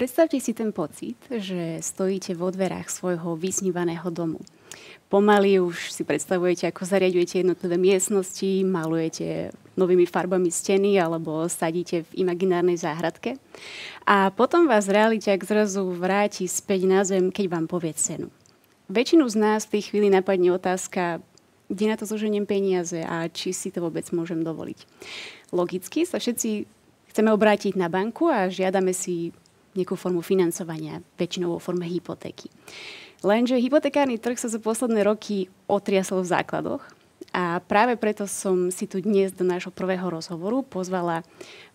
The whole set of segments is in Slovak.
Predstavte si ten pocit, že stojíte vo dverách svojho vysnívaného domu. Pomaly už si predstavujete, ako zariadujete jednotlivé miestnosti, malujete novými farbami steny alebo sadíte v imaginárnej záhradke. A potom vás realiťak zrazu vráti späť na zem, keď vám povie cenu. Väčšinu z nás v tej chvíli napadne otázka, kde na to zoženiem peniaze a či si to vôbec môžem dovoliť. Logicky sa všetci chceme obrátiť na banku a žiadame si nejakú formu financovania, väčšinou vo forme hypotéky. Lenže hypotekárny trh sa za posledné roky otriasol v základoch a práve preto som si tu dnes do nášho prvého rozhovoru pozvala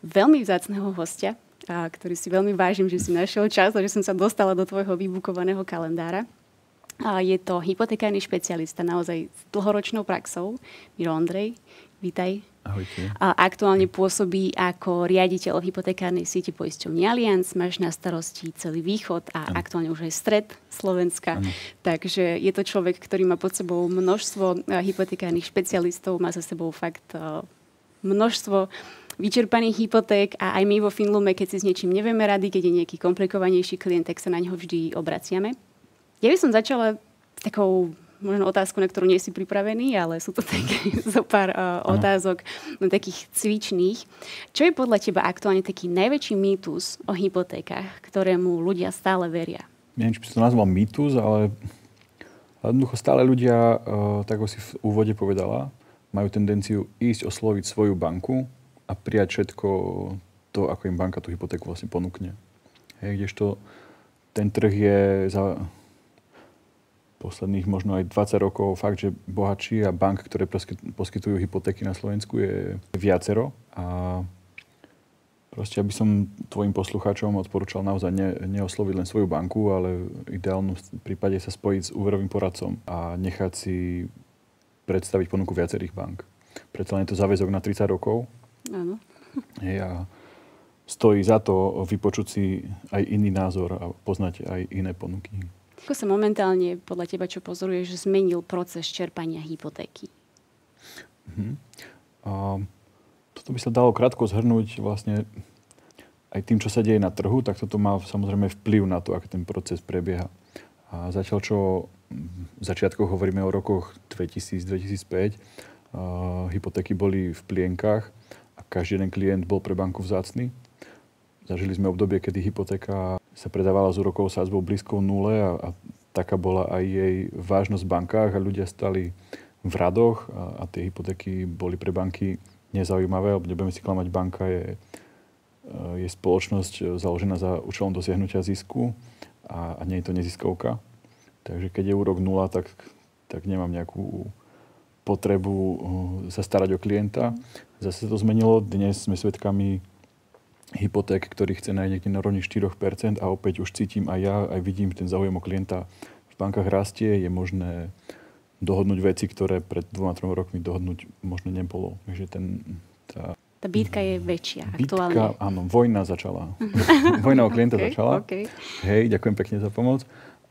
veľmi vzácneho hostia, ktorý si veľmi vážim, že si našiel čas a že som sa dostala do tvojho vybukovaného kalendára. A je to hypotekárny špecialista naozaj s dlhoročnou praxou, Miro Ondrej. Vítaj. Ahojte. A aktuálne pôsobí ako riaditeľ hypotekárnej siete poisťovní Allianz. Máš na starosti celý východ a aktuálne už aj stred Slovenska. Ano. Takže je to človek, ktorý má pod sebou množstvo hypotekárnych špecialistov. Má za sebou fakt množstvo vyčerpaných hypoték a aj my vo Finlume, keď si s niečím nevieme rady, keď je nejaký komplikovanejší klient, tak sa na neho vždy obraciame. Ja by som začala takou možno otázku, na ktorú nie si pripravený, ale sú to také zo pár otázok takých cvičných. Čo je podľa teba aktuálne taký najväčší mýtus o hypotékach, ktorému ľudia stále veria? Neviem, či by som to nazval mýtus, ale jednoducho stále ľudia, tak ako si v úvode povedala, majú tendenciu ísť osloviť svoju banku a prijať všetko to, ako im banka tú hypotéku vlastne ponúkne. Kdežto ten trh je za posledných možno aj 20 rokov fakt, že bohatší a bank, ktoré poskytujú hypotéky na Slovensku je viacero. A proste, aby som tvojim poslucháčom odporúčal naozaj neosloviť len svoju banku, ale v ideálnom prípade sa spojiť s úverovým poradcom a nechať si predstaviť ponuku viacerých bank. Preto len je to záväzok na 30 rokov. Áno. A stojí za to vypočuť si aj iný názor a poznať aj iné ponuky. Ako sa momentálne, podľa teba, čo pozoruješ, zmenil proces čerpania hypotéky? Toto by sa dalo krátko zhrnúť vlastne aj tým, čo sa deje na trhu, tak toto má samozrejme vplyv na to, ako ten proces prebieha. A zatiaľ, čo v začiatkoch hovoríme o rokoch 2000-2005, hypotéky boli v plienkach a každý jeden klient bol pre banku vzácny. Zažili sme obdobie, kedy hypotéka sa predávala s úrokovou sadzbou blízko nule a taká bola aj jej vážnosť v bankách a ľudia stali v radoch a tie hypotéky boli pre banky nezaujímavé. Nebudeme si klamať, banka je spoločnosť založená za účelom dosiahnutia zisku a nie je to neziskovka. Takže keď je úrok nula, tak nemám nejakú potrebu sa starať o klienta. Zase to zmenilo. Dnes sme svedkami hypoték, ktorý chce nájsť niekde na rovni 4% a opäť už cítim aj ja, aj vidím, ten záujem o klienta v bankách rastie. Je možné dohodnúť veci, ktoré pred 2-3 rokmi dohodnúť možno nebolo. Takže tá bitka je väčšia aktuálne. Áno, vojna začala. Vojna o klienta začala. Okay. Hej, ďakujem pekne za pomoc.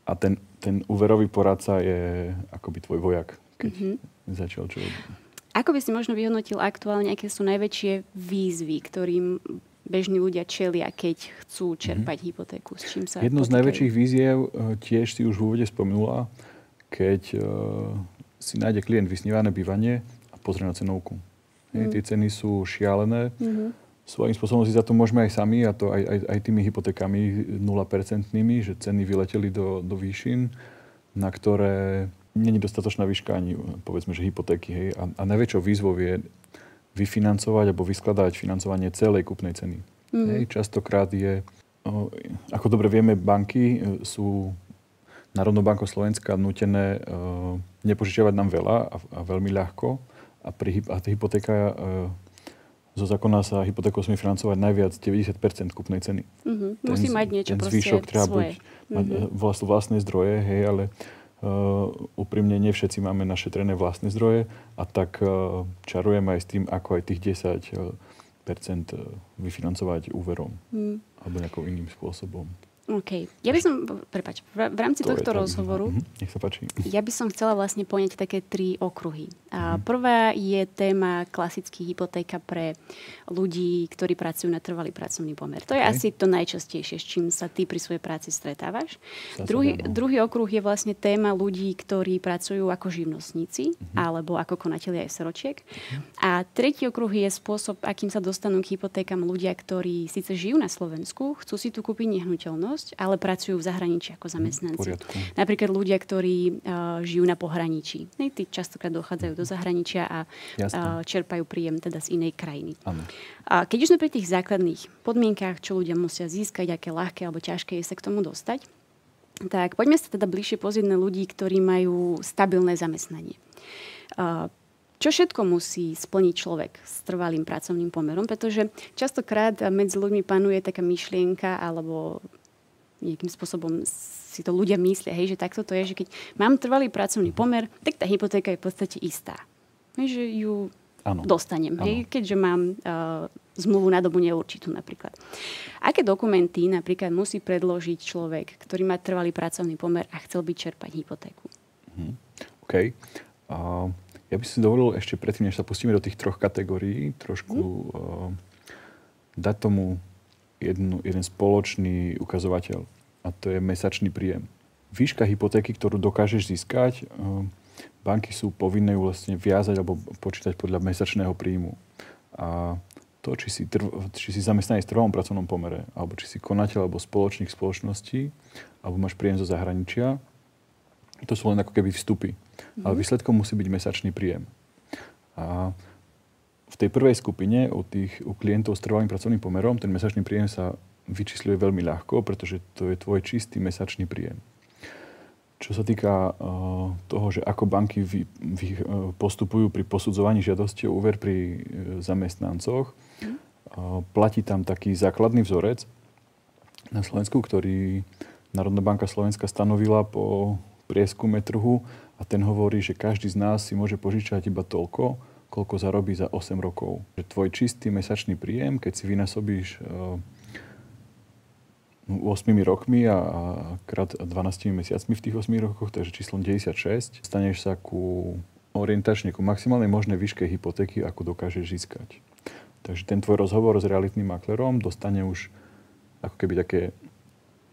A ten úverový poradca je akoby tvoj vojak, keď začal čo. Ako by si možno vyhodnotil aktuálne, aké sú najväčšie výzvy, ktorým bežní ľudia čelia, keď chcú čerpať hypotéku? S čím sa Jedno z najväčších výziev tiež si už v úvode spomenula, keď si nájde klient vysnívané bývanie a pozrie na cenovku. Tie ceny sú šialené. Svojím spôsobom si za to môžeme aj sami, a to aj tými hypotékami 0%, že ceny vyleteli do výšin, na ktoré nie je dostatočná výška ani povedzme, že hypotéky. Hej. A najväčšou výzvou je vyfinancovať alebo vyskladať financovanie celej kúpnej ceny. Hej, častokrát ako dobre vieme, banky sú Národnou bankou Slovenska nútené nepožičiavať nám veľa a veľmi ľahko. A hypotéka zo zákona sa hypotékou smie financovať najviac 90% kúpnej ceny. Musí mať niečo ten proste zvyšok treba svoje. Mať vlastné zdroje, hej, ale úprimne nie všetci máme našetrené vlastné zdroje a tak čarujeme aj s tým, ako aj tých 10% vyfinancovať úverom alebo nejakým iným spôsobom. OK. Ja by som, prepáč, v rámci tohto rozhovoru, nech sa páči. Ja by som chcela vlastne poňať také 3 okruhy. A prvá je téma klasických hypotéka pre ľudí, ktorí pracujú na trvalý pracovný pomer. To je asi to najčastejšie, s čím sa ty pri svojej práci stretávaš. Druhý okruh je vlastne téma ľudí, ktorí pracujú ako živnostníci alebo ako konatelia SROčiek. A tretí okruh je spôsob, akým sa dostanú k hypotékam ľudia, ktorí síce žijú na Slovensku, chcú si tu kúpiť nehnuteľnosť, ale pracujú v zahraničí ako zamestnanci. Napríklad ľudia, ktorí žijú na pohraničí. Tí častokrát dochádzajú do zahraničia a čerpajú príjem teda z inej krajiny. A keď už sme pri tých základných podmienkách, čo ľudia musia získať, aké ľahké alebo ťažké je sa k tomu dostať, tak poďme sa teda bližšie pozrieť na ľudí, ktorí majú stabilné zamestnanie. Čo všetko musí splniť človek s trvalým pracovným pomerom, pretože častokrát medzi ľuďmi panuje taká myšlienka alebo nejakým spôsobom si to ľudia myslia, že takto to je, že keď mám trvalý pracovný pomer, tak tá hypotéka je v podstate istá. Že ju dostanem, keďže mám zmluvu na dobu neurčitú napríklad. Aké dokumenty napríklad musí predložiť človek, ktorý má trvalý pracovný pomer a chcel by čerpať hypotéku? OK. Ja by si dovolil ešte predtým, než sa pustíme do tých 3 kategórií, trošku dať tomu jeden spoločný ukazovateľ, a to je mesačný príjem. Výška hypotéky, ktorú dokážeš získať, banky sú povinné ju vlastne viazať alebo počítať podľa mesačného príjmu. A to, či si zamestnanec v trvalom pracovnom pomere, alebo či si konateľ alebo spoločník spoločnosti, alebo máš príjem zo zahraničia, to sú len ako keby vstupy. Ale výsledkom musí byť mesačný príjem. A v tej prvej skupine u klientov s trvalým pracovným pomerom ten mesačný príjem sa vyčísľuje veľmi ľahko, pretože to je tvoj čistý mesačný príjem. Čo sa týka toho, že ako banky postupujú pri posudzovaní žiadosti o úver pri zamestnancoch, platí tam taký základný vzorec na Slovensku, ktorý Národná banka Slovenska stanovila po prieskume trhu a ten hovorí, že každý z nás si môže požičať iba toľko, koľko zarobí za 8 rokov. Tvoj čistý mesačný príjem, keď si vynásobíš 8 rokmi a krát 12 mesiacmi v tých 8 rokoch, takže číslom 96, staneš sa orientačne ku maximálnej možnej výške hypotéky, ako dokážeš získať. Takže ten tvoj rozhovor s realitným maklerom dostane už ako keby také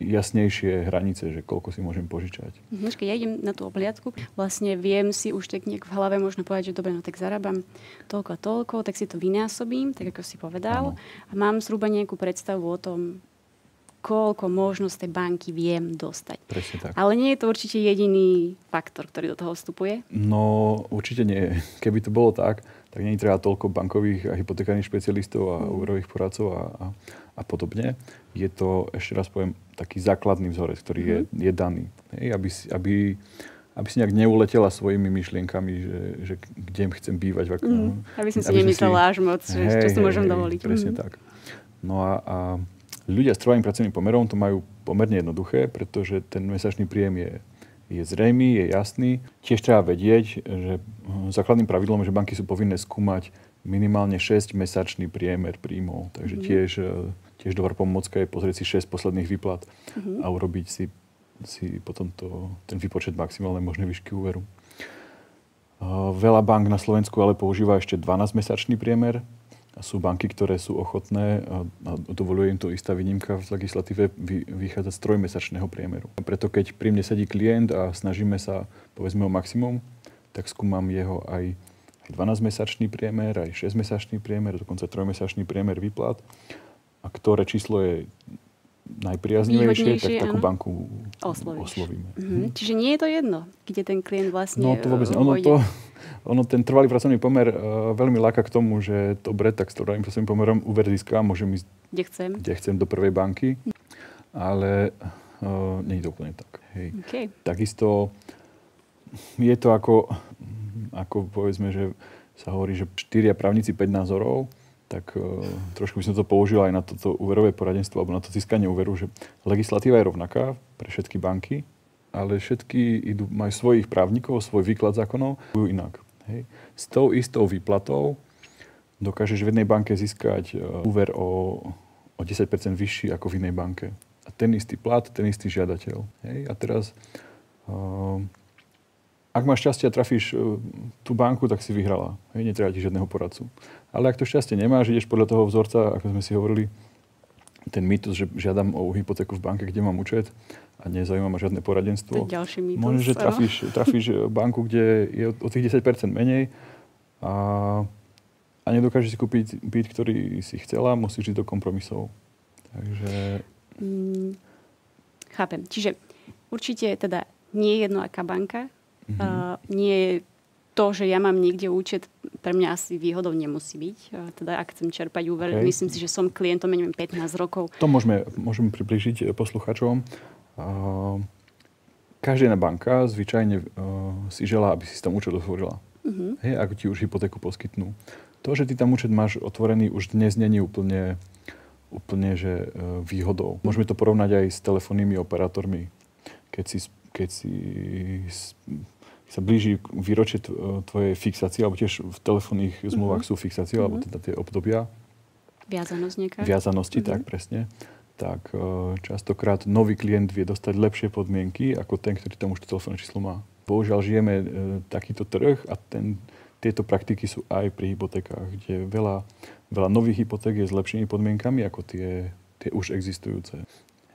jasnejšie hranice, že koľko si môžem požičať. Keď ja idem na tú obhliadku, vlastne viem si už tak nejak v hlave možno povedať, že dobre, no tak zarábam toľko a toľko, tak si to vynásobím, tak ako si povedal. A mám zhruba nejakú predstavu o tom, koľko možnosť tej banky viem dostať. Presne tak. Ale nie je to určite jediný faktor, ktorý do toho vstupuje? No, určite nie. Keby to bolo tak nie treba toľko bankových a hypotekárnych špecialistov a úverových poradcov a podobne. Je to, ešte raz poviem, taký základný vzorec, ktorý je daný. Hej, aby si nejak neuletela svojimi myšlienkami, že kde chcem bývať. Aby som si nemyslela až moc, čo si môžem dovoliť. Presne tak. No a ľudia s trvalým pracovným pomerom to majú pomerne jednoduché, pretože ten mesačný príjem je zrejmý, je jasný. Tiež treba vedieť, že základným pravidlom je, že banky sú povinné skúmať minimálne 6-mesačný priemer príjmov. Takže tiež dobrá pomôcka je pozrieť si 6 posledných výplat a urobiť si potom ten výpočet maximálnej možnej výšky úveru. Veľa bank na Slovensku ale používa ešte 12-mesačný priemer. A sú banky, ktoré sú ochotné a dovoluje im to istá výnimka v legislatíve vychádzať z 3-mesačného priemeru. Preto keď pri mne sedí klient a snažíme sa, povedzme, o maximum, tak skúmam jeho aj 12-mesačný priemer, aj 6-mesačný priemer, dokonca 3-mesačný priemer výplat. A ktoré číslo je najpriaznivejšie, tak takú banku oslovíme. Čiže nie je to jedno, kde ten klient vlastne to vôbec ten trvalý pracovný pomer veľmi láka k tomu, že dobre, tak s trvalým pracovným pomerom úver získam, môžem ísť kde chcem do prvej banky, ale nie je to úplne tak. Hej. Okay. Takisto je to ako povedzme, že sa hovorí, že 4 právnici 5 názorov, tak trošku by som to použil aj na toto úverové poradenstvo alebo na to získanie úveru, že legislatíva je rovnaká pre všetky banky, ale všetky majú svojich právnikov, svoj výklad zákonov, inak. Hej. S tou istou výplatou dokážeš v jednej banke získať úver o 10% vyšší ako v inej banke. ten istý plat, ten istý žiadateľ. Hej? A teraz, ak máš šťastie a trafíš tú banku, tak si vyhrala. Hej? Netreba ti žiadneho poradcu. Ale ak to šťastie nemáš, ideš podľa toho vzorca, ako sme si hovorili, ten mýtus, že žiadam o hypotéku v banke, kde mám účet a nezaujíma ma žiadne poradenstvo. To je ďalší mýtus. Možno, že trafíš banku, kde je o tých 10% menej a nedokážeš si kúpiť byt, ktorý si chcela, musíš ísť do kompromisov. Takže... Chápem. Čiže určite teda nie je jedno, aká banka. Nie je to, že ja mám niekde účet, pre mňa asi výhodou nemusí byť. Teda ak chcem čerpať úver, myslím si, že som klientom, neviem, 15 rokov. To môžeme priblížiť posluchačom. Každá jedna banka zvyčajne si želá, aby si tam účet otvorila. Hej, ako ti už hypotéku poskytnú. To, že ty tam účet máš otvorený, už dnes nie je úplne že výhodou. Môžeme to porovnať aj s telefónnymi operátormi. Keď sa blíži výročie tvojej fixácie, alebo tiež v telefónnych zmluvách sú fixácie, alebo teda tie obdobia. Viazanosť nejaká. Viazanosti, tak presne. Tak častokrát nový klient vie dostať lepšie podmienky, ako ten, ktorý tam už to telefónne číslo má. Bohužiaľ žijeme takýto trh a tieto praktiky sú aj pri hypotékách, kde veľa nových hypoték je s lepšími podmienkami, ako tie už existujúce.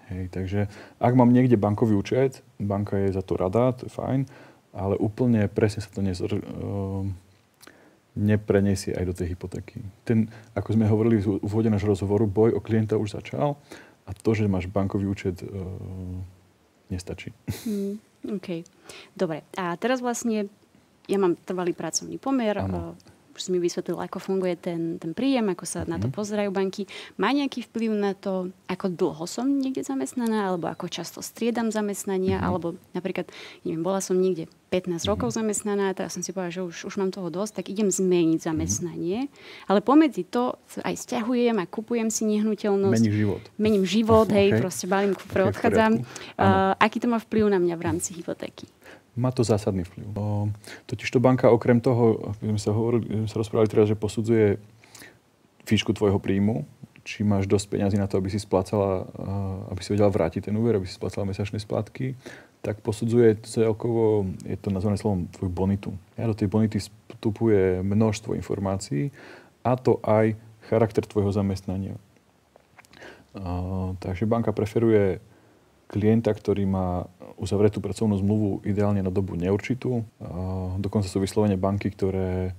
Hej, takže ak mám niekde bankový účet, banka je za to rada, to je fajn, ale úplne presne sa to nepreniesie aj do tej hypotéky. Ako sme hovorili v úvode nášho rozhovoru, boj o klienta už začal a to, že máš bankový účet, nestačí. OK. Dobre. A teraz vlastne ja mám trvalý pracovný pomer. Už si mi vysvetlil, ako funguje ten príjem, ako sa na to pozerajú banky. Má nejaký vplyv na to, ako dlho som niekde zamestnaná, alebo ako často striedam zamestnania, alebo napríklad, neviem, bola som niekde 15 rokov zamestnaná, teraz som si povedala, že už mám toho dosť, tak idem zmeniť zamestnanie. Ale pomedzi to aj sťahujem a kupujem si nehnuteľnosť. Mením život, hej, proste balím kufre, odchádzam. Aký to má vplyv na mňa v rámci hypotéky? Má to zásadný vplyv. Totižto banka okrem toho, ako sme sa rozprávali teraz, že posudzuje výšku tvojho príjmu, či máš dosť peňazí na to, aby si splácala, aby si vedela vrátiť ten úver, aby si splácala mesačné splátky, tak posudzuje celkovo, je to nazvané slovom, tvoju bonitu. Do tej bonity vstupuje množstvo informácií a to aj charakter tvojho zamestnania. Takže banka preferuje klienta, ktorý má uzavretú pracovnú zmluvu ideálne na dobu neurčitú. Dokonca sú vyslovene banky, ktoré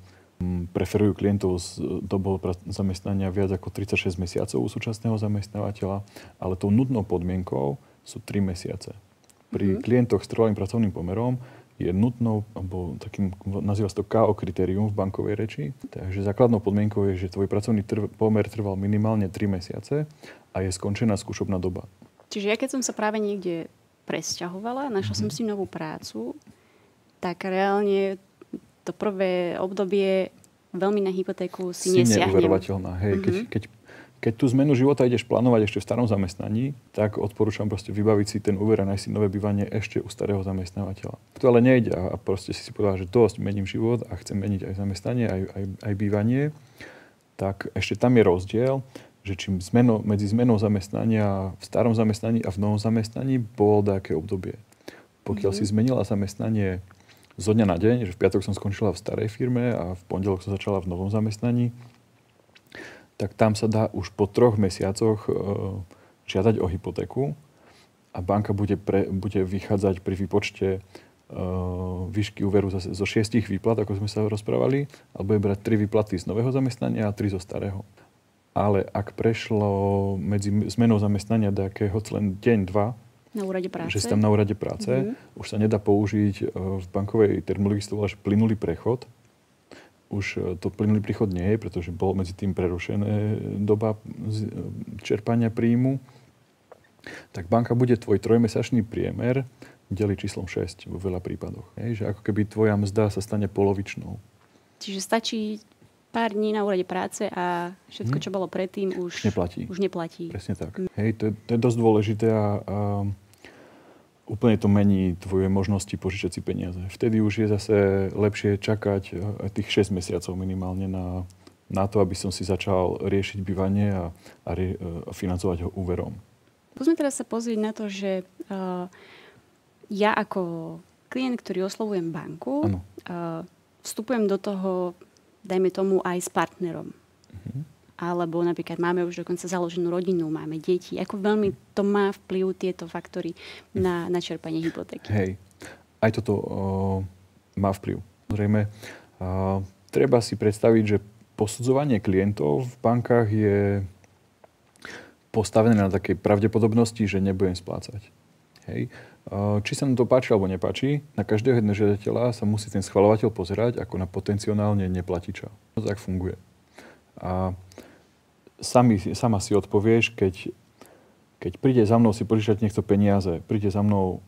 preferujú klientov s dobou zamestnania viac ako 36 mesiacov u súčasného zamestnávateľa, ale tou nutnou podmienkou sú 3 mesiace. Pri klientoch s trvalým pracovným pomerom je nutnou, alebo takým, nazýva sa to KO kritérium v bankovej reči. Takže základnou podmienkou je, že tvoj pracovný pomer trval minimálne 3 mesiace a je skončená skúšobná doba. Čiže ja keď som sa práve niekde presťahovala, našla som si novú prácu, tak reálne to prvé obdobie veľmi na hypotéku si nesiahnem. Neuverovateľná. Hej, keď tú zmenu života ideš plánovať ešte v starom zamestnaní, tak odporúčam proste vybaviť si ten úver a nájsť si nové bývanie ešte u starého zamestnávateľa. To ale nejde a proste si povedal, že dosť, mením život a chcem meniť aj zamestnanie, aj bývanie, tak ešte tam je rozdiel, že čím medzi zmenou zamestnania v starom zamestnaní a v novom zamestnaní bolo také obdobie. Pokiaľ si zmenila zamestnanie zo dňa na deň, že v piatok som skončila v starej firme a v pondelok som začala v novom zamestnaní, tak tam sa dá už po 3 mesiacoch žiadať o hypotéku a banka bude vychádzať pri výpočte výšky úveru zo 6 výplat, ako sme sa rozprávali, alebo bude brať 3 výplaty z nového zamestnania a 3 zo starého. Ale ak prešlo medzi zmenou zamestnania nejakého len deň, 2, na úrade práce, že si tam na úrade práce, už sa nedá použiť v bankovej terminológii sa to volá plynulý prechod. Už to plynulý prechod nie je, pretože bolo medzi tým prerušené doba čerpania príjmu. Tak banka bude tvoj 3-mesačný priemer deliť číslom 6 vo veľa prípadoch. Že ako keby tvoja mzda sa stane polovičnou. Čiže stačí pár dní na úrade práce a všetko, čo bolo predtým, už neplatí. Presne tak. To je dosť dôležité a úplne to mení tvoje možnosti požičať si peniaze. Vtedy už je zase lepšie čakať tých 6 mesiacov minimálne na to, aby som si začal riešiť bývanie a financovať ho úverom. Poďme teraz sa pozrieť na to, že ja ako klient, ktorý oslovujem banku, vstupujem do toho, dajme tomu, aj s partnerom. Alebo napríklad máme už dokonca založenú rodinu, máme deti. Ako veľmi to má vplyv tieto faktory na čerpanie hypotéky? Hej, aj toto má vplyv. Zrejme, treba si predstaviť, že posudzovanie klientov v bankách je postavené na takej pravdepodobnosti, že nebudem splácať. Hej. Či sa nám to páči alebo nepáči, na každého jedného žiadateľa sa musí ten schvaľovateľ pozerať ako na potenciálne neplatiča. To tak funguje. A sama si odpovieš, keď príde za mnou si požičať niekto peniaze, príde za mnou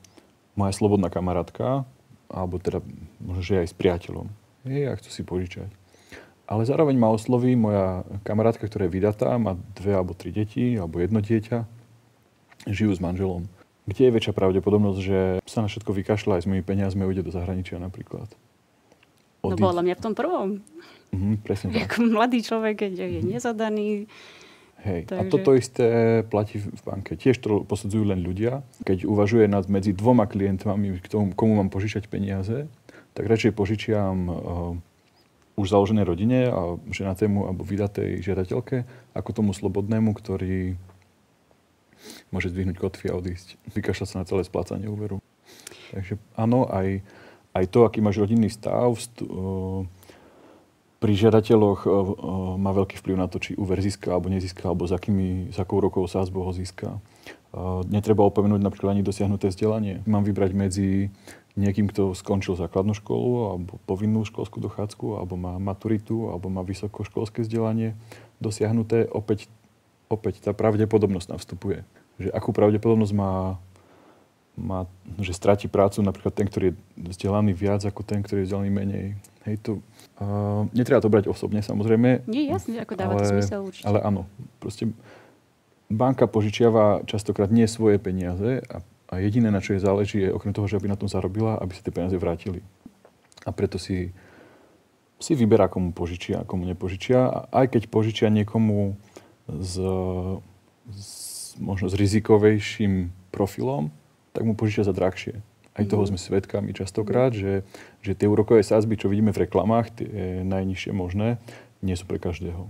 moja slobodná kamarátka, alebo teda možno, že aj s priateľom. Hej, ja chcú si požičať. Ale zároveň ma osloví moja kamarátka, ktorá je vydatá, má 2 alebo 3 deti, alebo 1 dieťa, žijú s manželom. Kde je väčšia pravdepodobnosť, že sa na všetko vykašľa aj s mojimi peniazmi a ujde do zahraničia napríklad? No podľa mňa v tom prvom. Presne tak. Ako mladý človek, keď je nezadaný. Hej, takže... a toto isté platí v banke. Tiež to posudzujú len ľudia. Keď uvažuje medzi 2 klientami, komu mám požičať peniaze, tak radšej požičiam už založenej rodine a ženatému alebo vydatej žiadateľke, ako tomu slobodnému, ktorý môže zdvihnúť kotvy a odísť. Vykašľať sa na celé splácanie úveru. Takže áno, aj to, aký máš rodinný stav, pri žiadateľoch má veľký vplyv na to, či úver získa alebo nezíska, alebo s akou rokovou sázbou ho získa. Netreba opomenúť napríklad ani dosiahnuté vzdelanie. Mám vybrať medzi niekým, kto skončil základnú školu, alebo povinnú školskú dochádzku, alebo má maturitu, alebo má vysokoškolské vzdelanie dosiahnuté. Opäť tá pravdepodobnosť nám vstupuje. Že akú pravdepodobnosť má, že stratí prácu napríklad ten, ktorý je vzdelaný viac, ako ten, ktorý je vzdelaný menej. Hej, netreba to brať osobne, samozrejme. Nie, jasne, ako dáva to zmysel určite. Ale áno, proste banka požičiava častokrát nie svoje peniaze a jediné, na čo jej záleží, je okrem toho, že aby na tom zarobila, aby sa tie peniaze vrátili. A preto si vyberá, komu požičia a komu nepožičia. A aj keď požičia niekomu možno s rizikovejším profilom, tak mu požičia za drahšie. Aj toho sme svedkami častokrát, že tie úrokové sadzby, čo vidíme v reklamách, tie najnižšie možné, nie sú pre každého.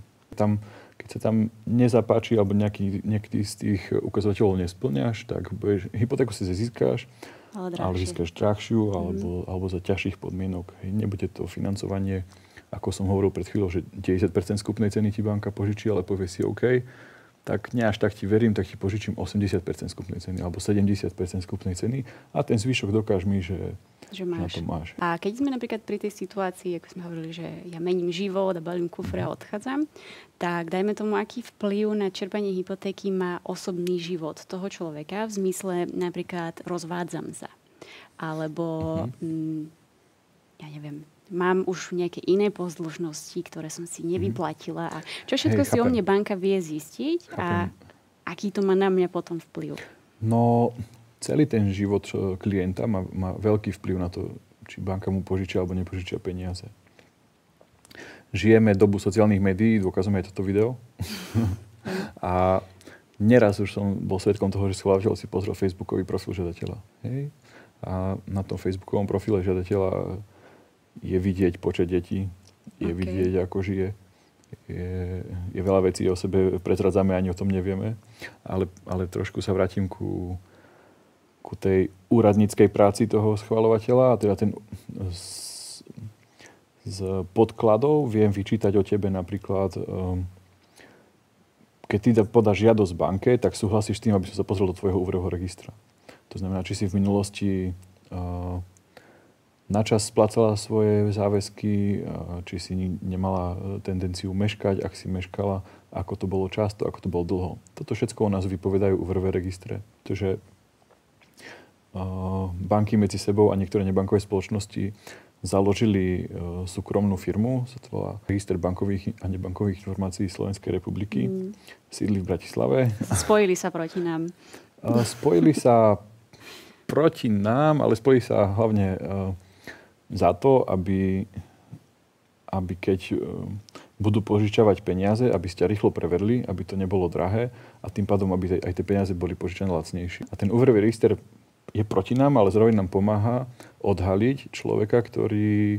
Keď sa tam nezapáči alebo nejaký z tých ukazovateľov nesplňaš, tak hypotéku si získáš, ale získaš drahšiu alebo za ťažších podmienok. Nebude to financovanie, ako som hovoril pred chvíľou, že 90% skupnej ceny ti banka požičí, ale povie si OK, tak ne až tak ti verím, tak ti požičím 80% skupnej ceny alebo 70% skupnej ceny a ten zvyšok dokáž mi, že na to máš. A keď sme napríklad pri tej situácii, ako sme hovorili, že ja mením život a balím kufre a odchádzam, tak dajme tomu, aký vplyv na čerpanie hypotéky má osobný život toho človeka v zmysle napríklad rozvádzam sa. Alebo ja neviem, mám už nejaké iné pozdĺžnosti, ktoré som si nevyplatila. A čo všetko si o mne banka vie zistiť a aký to má na mňa potom vplyv? No, celý ten život klienta má veľký vplyv na to, či banka mu požičia alebo nepožičia peniaze. Žijeme dobu sociálnych médií, dôkazom je toto video. A neraz už som bol svedkom toho, že schváľateľ si pozrel facebookový profil žiadateľa. Hej? A na tom facebookovom profile žiadateľa je vidieť počet detí, je vidieť, ako žije. Je veľa vecí o sebe prezradzame, ani o tom nevieme. Ale trošku sa vrátim ku tej úradníckej práci toho schvaľovateľa. A teda z podkladov viem vyčítať o tebe napríklad, keď ty podáš žiadosť banke, tak súhlasíš s tým, aby som sa pozrel do tvojho úverového registra. To znamená, či si v minulosti načas splácala svoje záväzky, či si nemala tendenciu meškať, ak si meškala, ako to bolo často, ako to bolo dlho. Toto všetko o nás vypovedajú úverové registre. Pretože banky medzi sebou a niektoré nebankové spoločnosti založili súkromnú firmu, sa to volá Register bankových a nebankových informácií Slovenskej republiky. Sídli v Bratislave. Spojili sa proti nám. Spojili sa proti nám, ale spojili sa hlavne za to, aby keď budú požičavať peniaze, aby ste rýchlo prevedli, aby to nebolo drahé a tým pádom, aby aj tie peniaze boli požičané lacnejšie. A ten úverový register je proti nám, ale zároveň nám pomáha odhaliť človeka, ktorý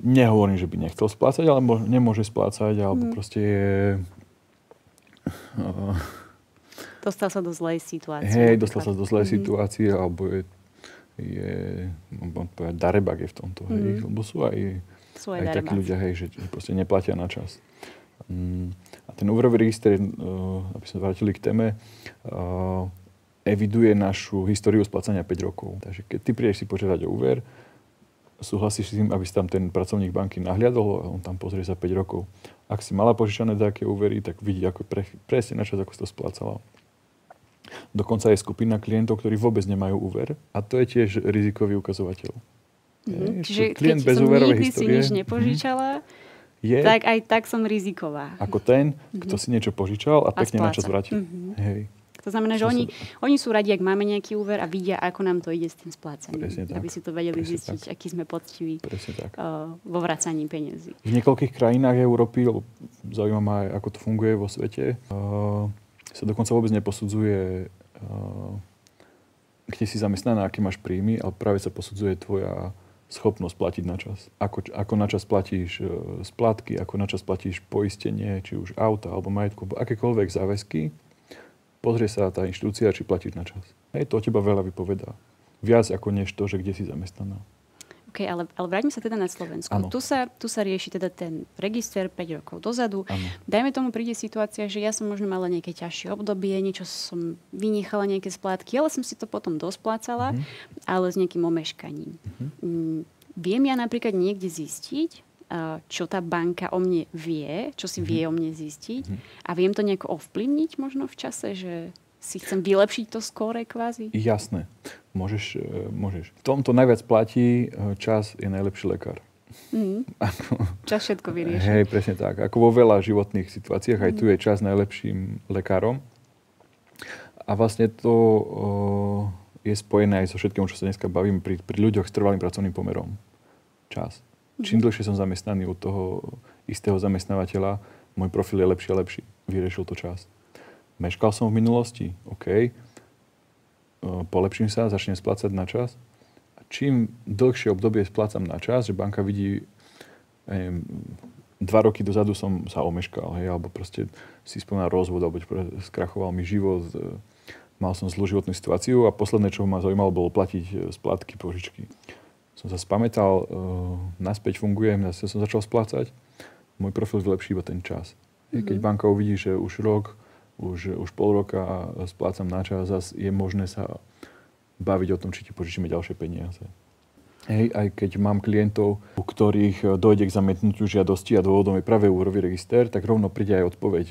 nehovorím, že by nechcel splácať, ale nemôže splácať, alebo proste je... Dostal sa do zlej situácie. Hej, dostal sa do zlej situácie, alebo je môžem povedať, darebak je v tomto. Hej, lebo sú aj takí ľudia, hej, že proste neplatia na čas. A ten úverový register, aby sme vrátili k téme, eviduje našu históriu splácania 5 rokov. Takže keď ty prídeš si požiadať o úver, súhlasíš s tým, aby si tam ten pracovník banky nahliadol a on tam pozrie za 5 rokov. Ak si mala požičané také úvery, tak vidí ako presne na čas, ako si to splácala. Dokonca je skupina klientov, ktorí vôbec nemajú úver a to je tiež rizikový ukazovateľ. Čiže keď som nikdy si nič nepožičala, tak aj tak som riziková. Ako ten, kto si niečo požičal a pekne na čas vrátil. Hej. To znamená, že oni sú radi, ak máme nejaký úver a vidia, ako nám to ide s tým splácaním. Aby si to vedeli zistiť, aký sme poctiví vo vracaní peniazy. V niekoľkých krajinách Európy, zaujíma ma aj, ako to funguje vo svete, sa dokonca vôbec neposudzuje, kde si zamestnaná, aké máš príjmy, ale práve sa posudzuje tvoja schopnosť platiť na čas. Ako na čas platíš splátky, ako na čas platíš poistenie, či už auta, alebo majetku, alebo akékoľvek záväzky. Pozrie sa tá inštitúcia, či platíš na čas. Hej, to o teba veľa vypovedá. Viac ako než to, že kde si zamestnaná. OK, ale vráťme sa teda na Slovensku. Tu sa rieši teda ten register 5 rokov dozadu. Ano. Dajme tomu, príde situácia, že ja som možno mala nejaké ťažšie obdobie, niečo som vynechala, nejaké splátky, ale som si to potom dosplácala, ale s nejakým omeškaním. Viem ja napríklad niekde zistiť, čo tá banka o mne vie, čo si vie o mne zistiť a viem to nejako ovplyvniť možno v čase, že si chcem vylepšiť to skóre kvázi? Jasné. Môžeš. V tomto najviac platí čas je najlepší lekár. Čas všetko vyrieši. Hej, presne tak. Ako vo veľa životných situáciách, aj tu je čas najlepším lekárom. A vlastne to je spojené aj so všetkým, čo sa dneska bavíme pri ľuďoch s trvalým pracovným pomerom. Čas. Čím dlhšie som zamestnaný u toho istého zamestnávateľa, môj profil je lepší a lepší. Vyriešil to čas. Meškal som v minulosti, OK. Polepším sa, začnem splácať na čas. A čím dlhšie obdobie splácam na čas, že banka vidí, 2 roky dozadu som sa omeškal, hej, alebo proste si spomínal rozvod, alebo skrachoval mi život, mal som zlú životnú situáciu a posledné, čo ma zaujímalo, bolo platiť splátky, požičky. Som sa spamätal, naspäť fungujem, zase som začal splácať. Môj profil vylepší iba ten čas. Keď banka uvidí, že už rok, už pol roka splácam na čas, zase je možné sa baviť o tom, či ti požičíme ďalšie peniaze. Hej, aj keď mám klientov, u ktorých dojde k zamietnutiu žiadosti a dôvodom je práve úverový register, tak rovno príde aj odpoveď,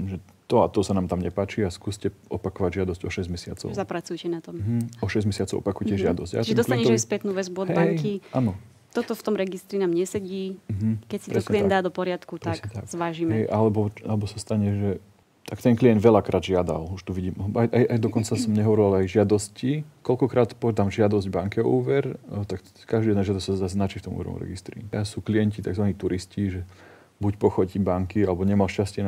že to a to sa nám tam nepáči a skúste opakovať žiadosť o 6 mesiacov. Zapracujte na tom. O 6 mesiacov opakujte žiadosť. Čiže dostaneš aj spätnú väzbu od banky. Áno. Toto v tom registri nám nesedí. Keď si to klient dá do poriadku, tak zvážime. Alebo sa stane, že tak ten klient veľakrát žiadal. Už tu vidím. Aj dokonca som nehovoril aj žiadosti. Koľkokrát podám žiadosť banke o úver, tak každý jedna žiadosť sa zaznačí v tom úverovom registri. Sú klienti, tzv. Turisti, že buď pochodí banky, alebo nemal šťastie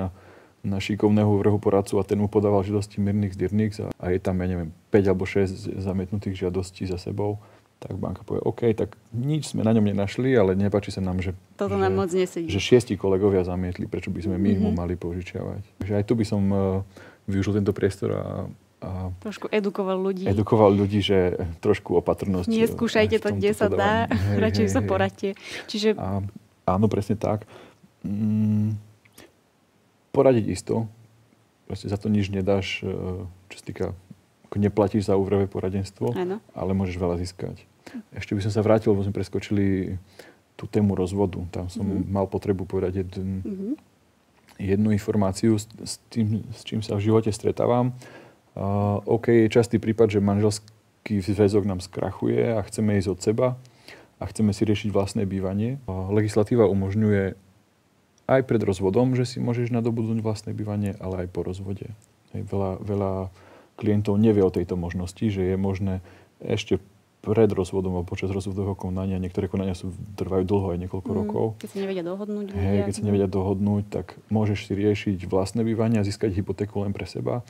na šikovného úverového poradcu a ten mu podával žiadosti Myrnix a je tam, 5 alebo 6 zamietnutých žiadostí za sebou. Tak banka povie, OK, tak nič sme na ňom nenašli, ale nepáči sa nám, že nám moc nesedí. Že 6 kolegovia zamietli, prečo by sme my mu mali požičiavať. Takže aj tu by som využil tento priestor a trošku edukoval ľudí, že trošku opatrnosť. Neskúšajte to, kde sa dá, radšej sa poradte. Čiže... Áno, presne tak. Poradiť isto. Proste za to nič nedáš, čo sa týka, ako neplatíš za úverové poradenstvo, ale môžeš veľa získať. Ešte by som sa vrátil, lebo sme preskočili tú tému rozvodu. Tam som mal potrebu povedať jednu informáciu s čím sa v živote stretávam. OK, je častý prípad, že manželský zväzok nám skrachuje a chceme ísť od seba a chceme si riešiť vlastné bývanie. Legislatíva umožňuje aj pred rozvodom, že si môžeš nadobudnúť vlastné bývanie, ale aj po rozvode. Veľa klientov nevie o tejto možnosti, že je možné ešte pred rozvodom alebo počas rozvodového konania. Niektoré konania trvajú dlho, aj niekoľko rokov. Keď sa nevedia dohodnúť. Keď sa nevedia dohodnúť, tak môžeš si riešiť vlastné bývanie a získať hypotéku len pre seba.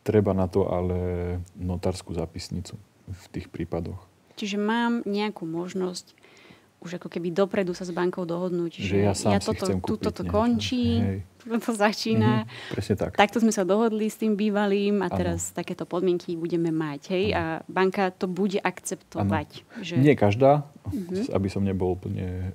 Treba na to ale notárskú zápisnicu v tých prípadoch. Čiže mám nejakú možnosť už ako keby dopredu sa s bankou dohodnúť, že ja toto končí, toto začína. Presne tak. Takto sme sa dohodli s tým bývalým a teraz takéto podmienky budeme mať. Hej? A banka to bude akceptovať. Že... Nie každá, aby som nebol úplne,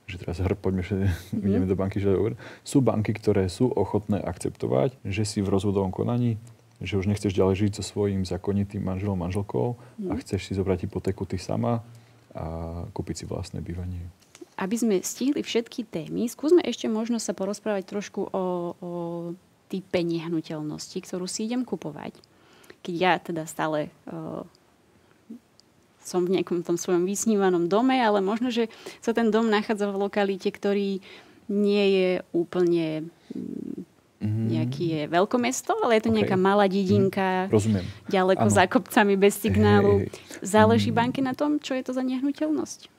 že teraz poďme, že ideme do banky. Že sú banky, ktoré sú ochotné akceptovať, že si v rozvodovom konaní, že už nechceš ďalej žiť so svojím zákonitým manželom, manželkou a chceš si zobrať hypotéku ty sama a kúpiť si vlastné bývanie. Aby sme stihli všetky témy, skúsme ešte možno sa porozprávať trošku o type nehnuteľnosti, ktorú si idem kupovať. Keď ja teda stále som v nejakom tom svojom vysnívanom dome, ale možno, že sa ten dom nachádza v lokalite, ktorý nie je úplne nejaký je veľkomesto, ale je to nejaká malá dedinka, ďaleko za kopcami, bez signálu. Záleží banke na tom, čo je to za nehnuteľnosť?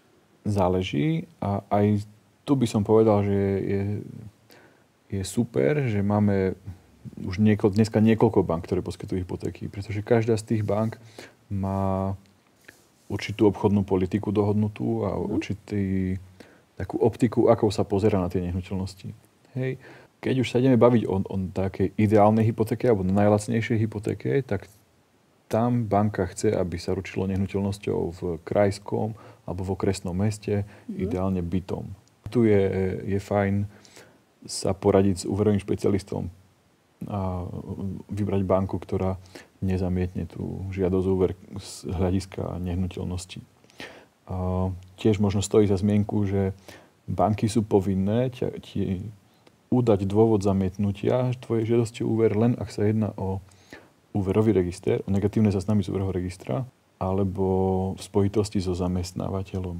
Záleží a aj tu by som povedal, že je super, že máme už dneska niekoľko bank, ktoré poskytujú hypotéky, pretože každá z tých bank má určitú obchodnú politiku dohodnutú a takú optiku, akou sa pozerá na tie nehnuteľnosti. Hej. Keď už sa ideme baviť o takej ideálnej hypotéke alebo najlacnejšej hypotéke, tak tam banka chce, aby sa ručilo nehnuteľnosťou v krajskom alebo v okresnom meste, ideálne bytom. Tu je fajn sa poradiť s úverovým špecialistom a vybrať banku, ktorá nezamietne tú žiadosť úver z hľadiska nehnuteľnosti. Tiež možno stojí za zmienku, že banky sú povinné udať dôvod zamietnutia tvojej žiadosti o úver, len ak sa jedná o úverový register, o negatívne záznamy z úverového registra, alebo v spojitosti so zamestnávateľom.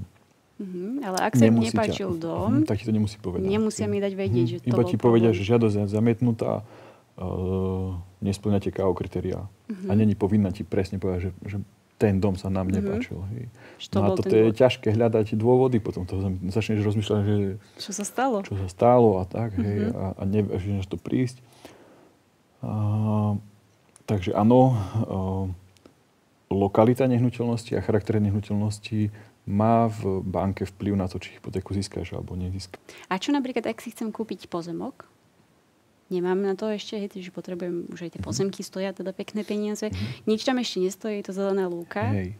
Ale ak sa im nepáčil dom, tak ti to nemusí povedať. Nemusia mi dať vedieť, že to iba ti povedia, že žiadosť je zamietnutá, nespĺňate KO kritériá. A není povinná ti presne povedať, že ten dom sa nám nepáčil. No a toto je ťažké hľadať dôvody, potom to začneš rozmýšľať, že čo sa stalo? Čo sa stalo a tak, hej, a nevieš to prísť. Takže áno, lokalita nehnuteľnosti a charakter nehnuteľnosti má v banke vplyv na to, či hypotéku získaš alebo nezískaš. A čo napríklad, ak si chcem kúpiť pozemok? Nemám na to ešte, že potrebujem, už aj tie pozemky stoja, teda pekné peniaze. Nič tam ešte nestojí, je to zelená lúka. Hej.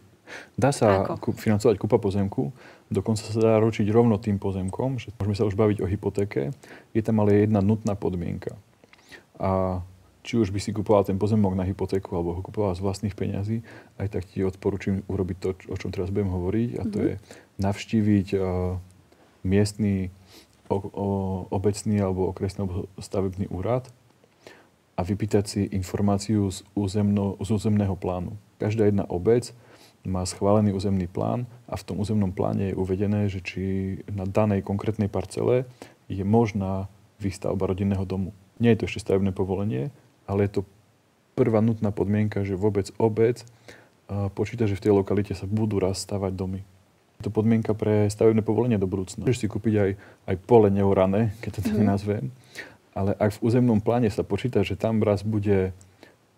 Dá sa financovať kúpa pozemku, dokonca sa dá ručiť rovno tým pozemkom, že môžeme sa už baviť o hypotéke. Je tam ale jedna nutná podmienka. A či už by si kupoval ten pozemok na hypotéku alebo ho kupoval z vlastných peňazí, aj tak ti odporúčam urobiť to, o čom teraz budem hovoriť, a to je navštíviť miestny obecný alebo okresný alebo stavebný úrad a vypýtať si informáciu z územného plánu. Každá jedna obec má schválený územný plán a v tom územnom pláne je uvedené, že či na danej konkrétnej parcele je možná výstavba rodinného domu. Nie je to ešte stavebné povolenie, ale je to prvá nutná podmienka, že vôbec obec počíta, že v tej lokalite sa budú raz stavať domy. Je to podmienka pre stavebné povolenie do budúcna. Môžeš si kúpiť aj pole neorané, keď to tak nazvem. Ale ak v územnom pláne sa počíta, že tam raz bude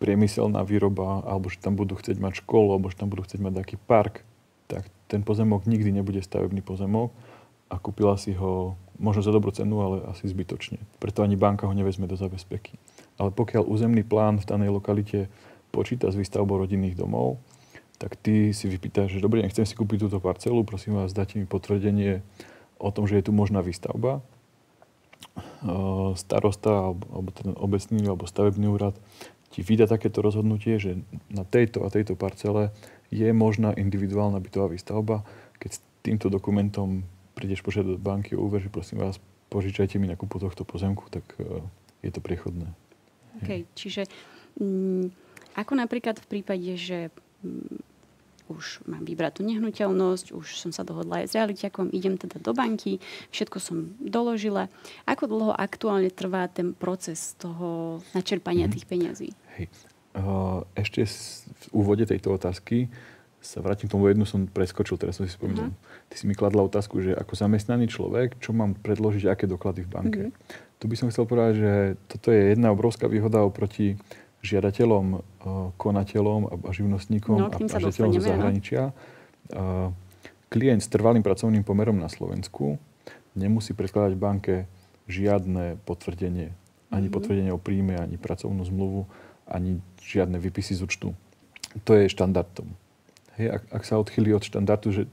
priemyselná výroba, alebo že tam budú chcieť mať školu, alebo že tam budú chcieť mať taký park, tak ten pozemok nikdy nebude stavebný pozemok a kúpila si ho možno za dobrú cenu, ale asi zbytočne. Preto ani banka ho nevezme do zabezpeky. Ale pokiaľ územný plán v danej lokalite počíta s výstavbou rodinných domov, tak ty si vypýtaš, že dobre, nechcem si kúpiť túto parcelu, prosím vás, dajte mi potvrdenie o tom, že je tu možná výstavba. Starosta, alebo ten obecný, alebo stavebný úrad ti vydá takéto rozhodnutie, že na tejto a tejto parcele je možná individuálna bytová výstavba. Keď s týmto dokumentom prídeš požiadať banky o úver, že prosím vás, požičajte mi na kúpu tohto pozemku, tak je to priechodné. OK, čiže ako napríklad v prípade, že už mám vybrať tú nehnuteľnosť, už som sa dohodla aj s realiťakom, idem teda do banky, všetko som doložila. Ako dlho aktuálne trvá ten proces toho načerpania tých peňazí? Ešte v úvode tejto otázky sa vrátim k tomu jednu, som preskočil, teraz som si spomínal. Ty si mi kladla otázku, že ako zamestnaný človek, čo mám predložiť, aké doklady v banke. Tu by som chcel povedať, že toto je jedna obrovská výhoda oproti žiadateľom, konateľom a živnostníkom a žiadateľom zo zahraničia. Klient s trvalým pracovným pomerom na Slovensku nemusí predkladať v banke žiadne potvrdenie, ani potvrdenie o príjme, ani pracovnú zmluvu, ani žiadne výpisy z účtu. To je štandardom. Hej, ak sa odchýli od štandardu,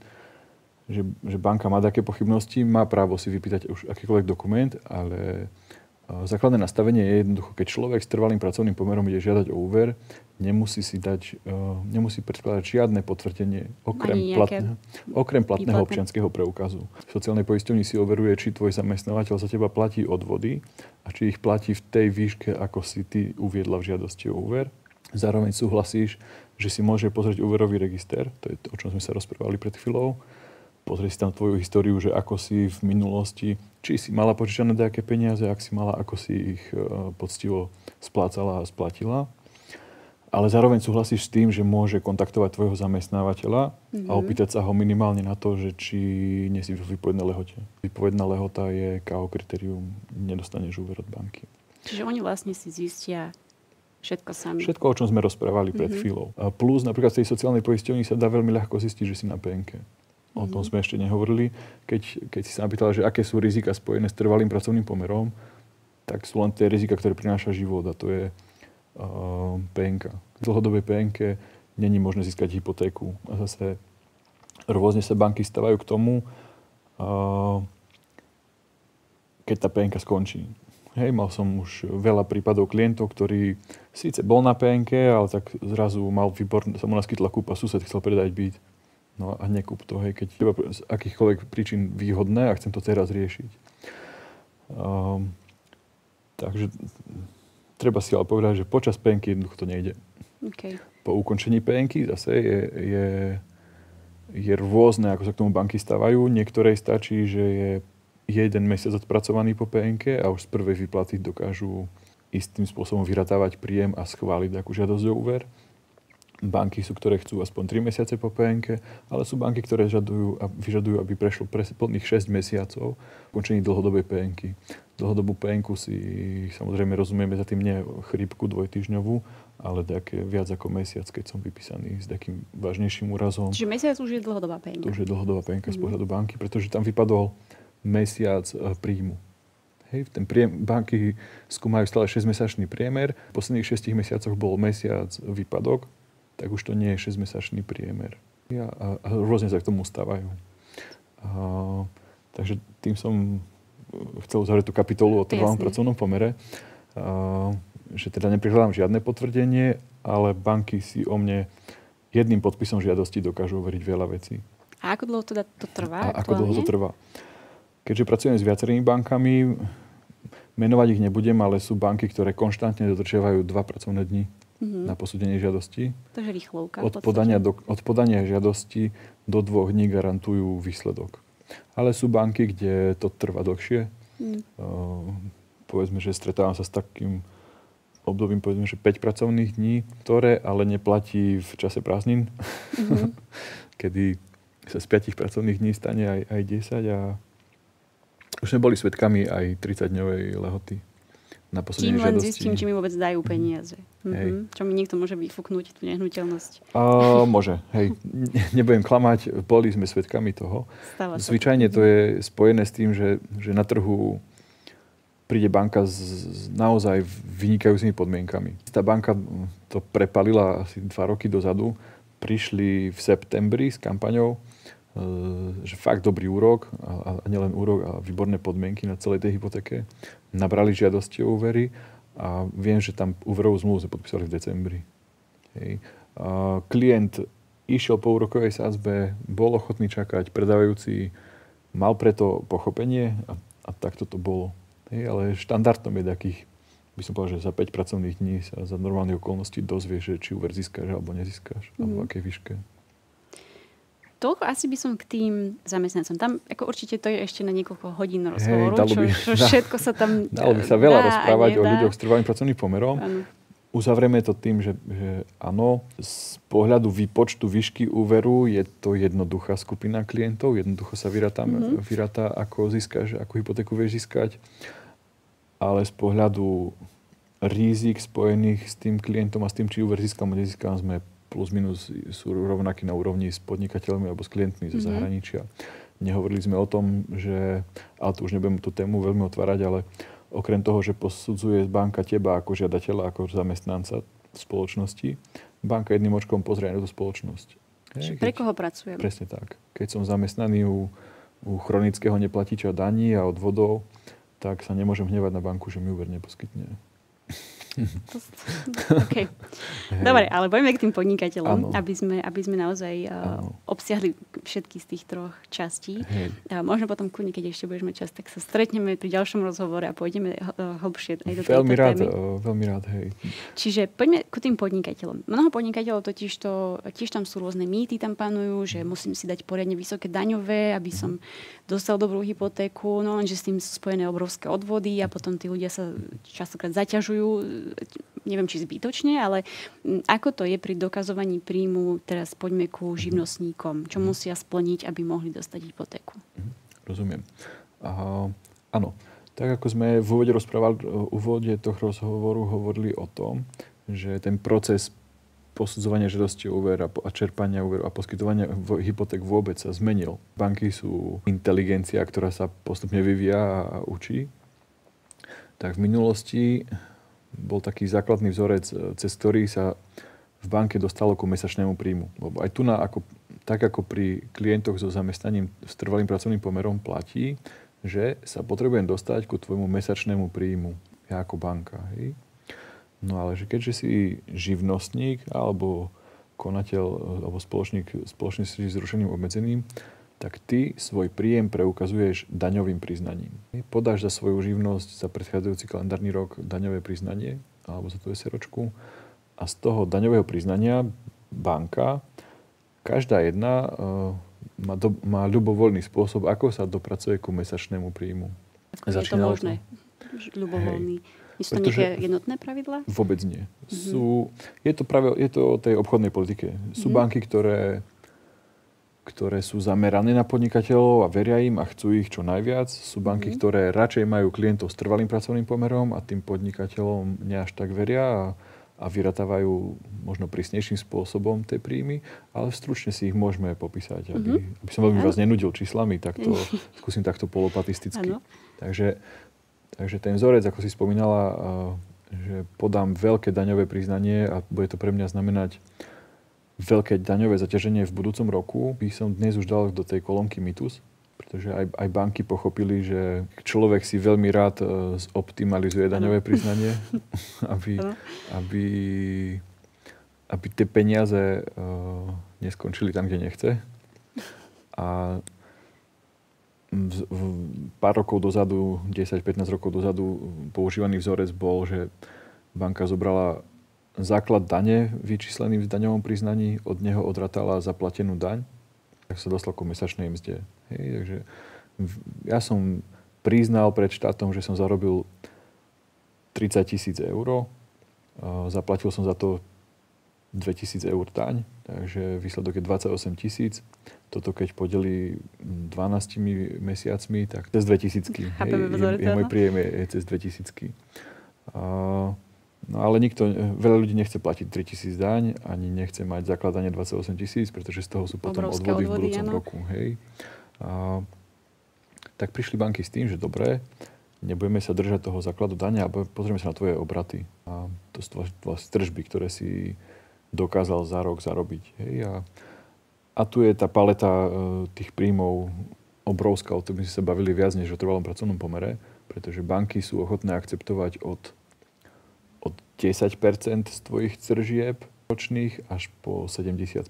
že banka má také pochybnosti, má právo si vypýtať už akýkoľvek dokument, ale základné nastavenie je jednoducho, keď človek s trvalým pracovným pomerom ide žiadať o úver, nemusí predkladať žiadne potvrdenie okrem platného občianskeho preukazu. V sociálnej poisťovni si overuje, či tvoj zamestnávateľ za teba platí odvody a či ich platí v tej výške, ako si ty uviedla v žiadosti o úver. Zároveň súhlasíš, že si môže pozrieť úverový register, to je to, o čom sme sa rozprávali pred chvíľou. Pozrieť si tam tvoju históriu, že ako si v minulosti, či si mala požičané nejaké peniaze, ak si mala, ako si ich poctivo splácala a splatila. Ale zároveň súhlasíš s tým, že môže kontaktovať tvojho zamestnávateľa a opýtať sa ho minimálne na to, že či nie si v výpovednej lehote. Výpovedná lehota je KO kritérium, nedostaneš úver od banky. Čiže oni vlastne si zistia všetko sami. Všetko, o čom sme rozprávali pred chvíľou. A plus napríklad v tej sociálnej poisťovni sa dá veľmi ľahko zistiť, že si na PNK. O tom sme ešte nehovorili. Keď si sa napýtala, že aké sú rizika spojené s trvalým pracovným pomerom, tak sú len tie rizika, ktoré prináša život. A to je PNK. V dlhodobej PNK není možné získať hypotéku. A zase rôzne sa banky stavajú k tomu, keď tá PNK skončí. Hej, mal som už veľa prípadov klientov, ktorí síce bol na PNK, ale tak zrazu mal sa mu naskytla kúpa, sused chcel predať byt. No a nekúp to, hej, keď z akýchkoľvek príčin výhodné a chcem to teraz riešiť. Takže treba si ale povedať, že počas PNK jednoducho to nejde. Okay. Po ukončení PNK zase je rôzne, ako sa k tomu banky stávajú. Niektorej stačí, že je 1 mesiac odpracovaný po PNK a už z prvej výplaty dokážu istým spôsobom vyratávať príjem a schváliť takú žiadosť o úver. Banky sú, ktoré chcú aspoň 3 mesiace po PNK, ale sú banky, ktoré vyžadujú, aby prešlo plných 6 mesiacov ukončení dlhodobej PNK. Dlhodobú PNK si samozrejme rozumieme za tým nie chrípku dvojtýždňovú, ale také viac ako mesiac, keď som vypísaný s takým vážnejším úrazom. Čiže mesiac už je dlhodobá PNK. To už je dlhodobá PNK z pohľadu banky, pretože tam vypadol mesiac príjmu. Hej, banky skúmajú stále 6-mesačný priemer. V posledných 6 mesiacoch bol mesiac výpadok, tak už to nie je 6-mesačný priemer. A rôzne sa k tomu stávajú. Takže tým som chcel uzavrieť tú kapitolu o trvalom pracovnom pomere. Že teda neprihľadám žiadne potvrdenie, ale banky si o mne jedným podpisom žiadosti dokážu overiť veľa vecí. A ako dlho teda to trvá? Ako dlho to trvá? Keďže pracujem s viacerými bankami, menovať ich nebudem, ale sú banky, ktoré konštantne dodržiavajú 2 pracovné dni na posúdenie žiadosti. Takže rýchlovka. Od podania žiadosti do 2 dní garantujú výsledok. Ale sú banky, kde to trvá dlhšie. Povedzme, že stretávam sa s takým obdobím, povedzme, že 5 pracovných dní, ktoré ale neplatí v čase prázdnin, kedy sa z 5 pracovných dní stane aj 10 a už sme boli svedkami aj 30-dňovej lehoty na posúdenie žiadosti. Čím len zistím, či mi vôbec dajú peniaze. Čo mi niekto môže vyfúknuť tú nehnuteľnosť. Môže, hej. Nebudem klamať, boli sme svedkami toho. Zvyčajne to je spojené s tým, že na trhu príde banka s naozaj vynikajúcimi podmienkami. Tá banka to prepalila asi 2 roky dozadu. Prišli v septembri s kampaňou, že fakt dobrý úrok a nielen úrok a výborné podmienky na celej tej hypotéke. Nabrali žiadosti o úvery a viem, že tam úverovú zmluvu sme podpísali v decembri. Hej. Klient išiel po úrokovej sadzbe, bol ochotný čakať, predávajúci mal preto pochopenie a takto to bolo. Hej, ale štandardom je takých, by som povedal, že za 5 pracovných dní sa za normálnych okolností dozvieš, či úver získaš alebo nezískaš, alebo v akej výške. Toľko asi by som k tým zamestnancom. Tam ako určite to je ešte na niekoľko hodín rozhovoru, čo všetko sa tam dalo by sa veľa rozprávať o ľuďoch s trvalým pracovným pomerom. uzavrieme to tým, že áno, z pohľadu výpočtu výšky úveru je to jednoduchá skupina klientov. Jednoducho sa vyráta, ako získaš, ako hypotéku vieš získať. Ale z pohľadu rizik spojených s tým klientom a s tým, či úver získam, nezískam, sme plus minus sú rovnakí na úrovni s podnikateľmi alebo s klientmi zo zahraničia. Nehovorili sme o tom, že, ale to už nebudem tú tému veľmi otvárať, ale okrem toho, že posudzuje banka teba ako žiadateľa, ako zamestnanca v spoločnosti, banka jedným očkom pozrie aj na tú spoločnosť. Pre koho pracujem? Presne tak. Keď som zamestnaný u chronického neplatiča daní a odvodov, tak sa nemôžem hnevať na banku, že mi úver neposkytne. Okay. Dobre, ale poďme k tým podnikateľom, aby sme naozaj obsiahli všetky z tých troch častí. Možno potom, keď ešte budeš mať čas, tak sa stretneme pri ďalšom rozhovore a pôjdeme hlbšie aj do tejto témy. Veľmi rád, hej. Čiže poďme k tým podnikateľom. Mnoho podnikateľov tiež tam sú rôzne mýty, tam panujú, že musím si dať poriadne vysoké daňové, aby som dostal dobrú hypotéku, no lenže s tým sú spojené obrovské odvody a potom tí ľudia sa častokrát zaťažujú, neviem, či zbytočne, ale ako to je pri dokazovaní príjmu, teraz poďme ku živnostníkom, čo musia splniť, aby mohli dostať hypotéku? Rozumiem. Áno, tak ako sme v úvode rozprávali, v úvode tohto rozhovoru hovorili o tom, že ten proces posudzovania žiadosti o úver a čerpania úveru a poskytovania hypoték vôbec sa zmenil. Banky sú inteligencia, ktorá sa postupne vyvíja a učí. Tak v minulosti bol taký základný vzorec, cez ktorý sa v banke dostalo ku mesačnému príjmu. Lebo aj tu tak ako pri klientoch so zamestnaním s trvalým pracovným pomerom platí, že sa potrebujem dostať ku tvojmu mesačnému príjmu. Ja ako banka. Hej? No ale že keďže si živnostník alebo konateľ alebo spoločný s zrušeným obmedzeným, tak ty svoj príjem preukazuješ daňovým priznaním. Podáš za svoju živnosť za predchádzajúci kalendárny rok daňové priznanie alebo za tú SROčku a z toho daňového priznania banka, každá jedna má ľubovoľný spôsob, ako sa dopracuje ku mesačnému príjmu. Je to možné? Ľubovoľný. Sú to nejaké jednotné pravidlá? Vôbec nie. Je to o tej obchodnej politike. Sú banky, ktoré sú zamerané na podnikateľov a veria im a chcú ich čo najviac. Sú banky, ktoré radšej majú klientov s trvalým pracovným pomerom a tým podnikateľom nie až tak veria a vyratávajú možno prísnejším spôsobom tie príjmy, ale stručne si ich môžeme popísať. Aby som veľmi vás nenudil číslami, tak to skúsim takto polopatisticky. Takže ten vzorec, ako si spomínala, že podám veľké daňové priznanie a bude to pre mňa znamenať veľké daňové zaťaženie v budúcom roku, by som dnes už dal do tej kolónky mýtus, pretože aj banky pochopili, že človek si veľmi rád zoptimalizuje daňové priznanie, aby tie peniaze neskončili tam, kde nechce. A pár rokov dozadu, 10-15 rokov dozadu používaný vzorec bol, že banka zobrala základ dane vyčíslený v daňovom priznaní, od neho odratala zaplatenú daň, tak sa dostala ku mesačnej mzde. Hej, takže ja som priznal pred štátom, že som zarobil 30 000 eur, zaplatil som za to 2000 eur daň, takže výsledok je 28 000. Toto keď podelí 12 mesiacmi, tak cez 2000. Je môj príjem je cez 2000. No ale veľa ľudí nechce platiť 3000 daň, ani nechce mať zakladanie 28 000, pretože z toho sú potom odvody v budúcom roku. Hej. Tak prišli banky s tým, že dobre, nebudeme sa držať toho základu dania, ale pozrieme sa na tvoje obraty. A to sú vlastne tržby, ktoré si dokázal za rok zarobiť. Hej. A tu je tá paleta tých príjmov obrovská, o tom by sme sa bavili viac než o trvalom pracovnom pomere, pretože banky sú ochotné akceptovať od 10% z tvojich tržieb ročných až po 70%.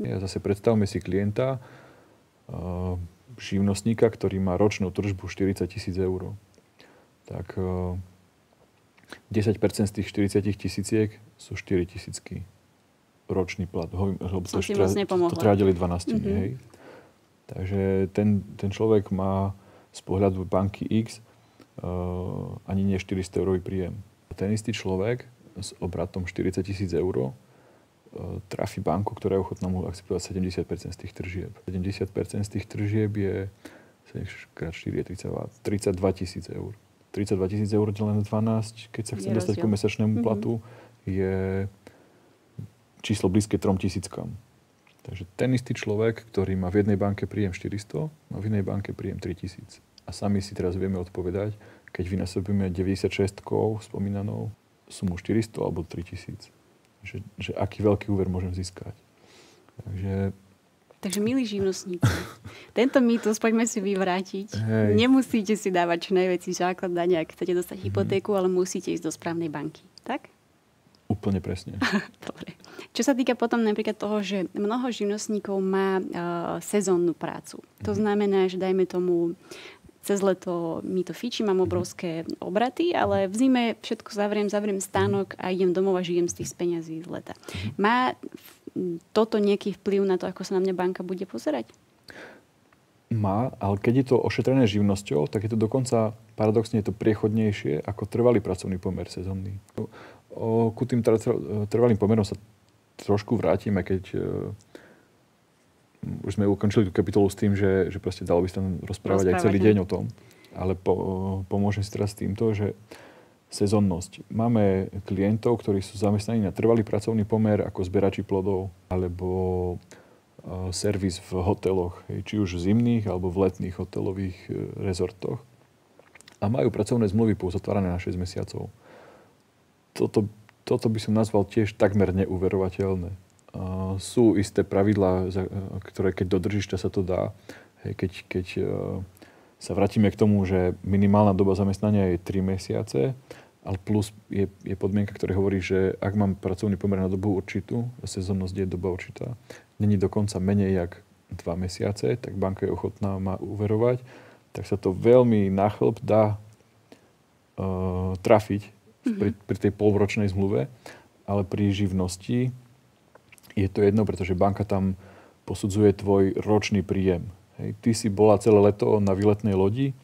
A zase predstavme si klienta, živnostníka, ktorý má ročnú tržbu 40 000 eur. Tak 10% z tých 40 000 sú 4 000 ročný plat. To treba deliť 12. Hej. Takže ten človek má z pohľadu banky X ani nie 400 eurový príjem. Ten istý človek s obratom 40 000 eur trafi banku, ktorá je ochotná mu akceptovať 70% z tých tržieb. 70% z tých tržieb je 7x4 je 32 000 eur. 32 000 eur delené 12, keď sa chcem dostať ku mesačnému platu, je číslo blízke 3 000. Takže ten istý človek, ktorý má v jednej banke príjem 400, má v inej banke príjem 3 000. A sami si teraz vieme odpovedať, keď vynásobíme 96-kou spomínanou sumu 400 alebo 3 000. Že aký veľký úver môžem získať. Takže milí živnostníci, tento mýtus poďme si vyvrátiť. Hej. Nemusíte si dávať čo najväčší základ dania, ak chcete dostať hypotéku, ale musíte ísť do správnej banky. Tak? Úplne presne. Dobre. Čo sa týka potom napríklad toho, že mnoho živnostníkov má sezónnu prácu. To znamená, že dajme tomu cez leto mi to fičí, mám obrovské obraty, ale v zime všetko zavriem stánok a idem domov a žijem z tých peňazí z leta. Má toto nejaký vplyv na to, ako sa na mňa banka bude pozerať? Má, ale keď je to ošetrené živnosťou, tak je to dokonca paradoxne je to priechodnejšie ako trvalý pracovný pomer sezónny. Ku tým trvalým pomerom sa trošku vrátime, keď už sme ukončili tú kapitolu s tým, že proste dalo by sa tam rozprávať aj celý deň o tom. Ale pomôžem si teraz s týmto, že sezónnosť. Máme klientov, ktorí sú zamestnaní na trvalý pracovný pomer ako zberači plodov alebo servis v hoteloch, či už v zimných alebo v letných hotelových rezortoch. A majú pracovné zmluvy pozatvárané na 6 mesiacov. Toto by som nazval tiež takmer neuverovateľné. Sú isté pravidlá, ktoré keď dodržíš, sa to dá. Keď sa vrátime k tomu, že minimálna doba zamestnania je 3 mesiace, ale plus je podmienka, ktorá hovorí, že ak mám pracovný pomer na dobu určitú, sezónnosť je doba určitá, není dokonca menej jak 2 mesiace, tak banka je ochotná ma uverovať, tak sa to veľmi na chlb dá trafiť pri tej polročnej zmluve, ale pri živnosti je to jedno, pretože banka tam posudzuje tvoj ročný príjem. Hej. Ty si bola celé leto na výletnej lodi,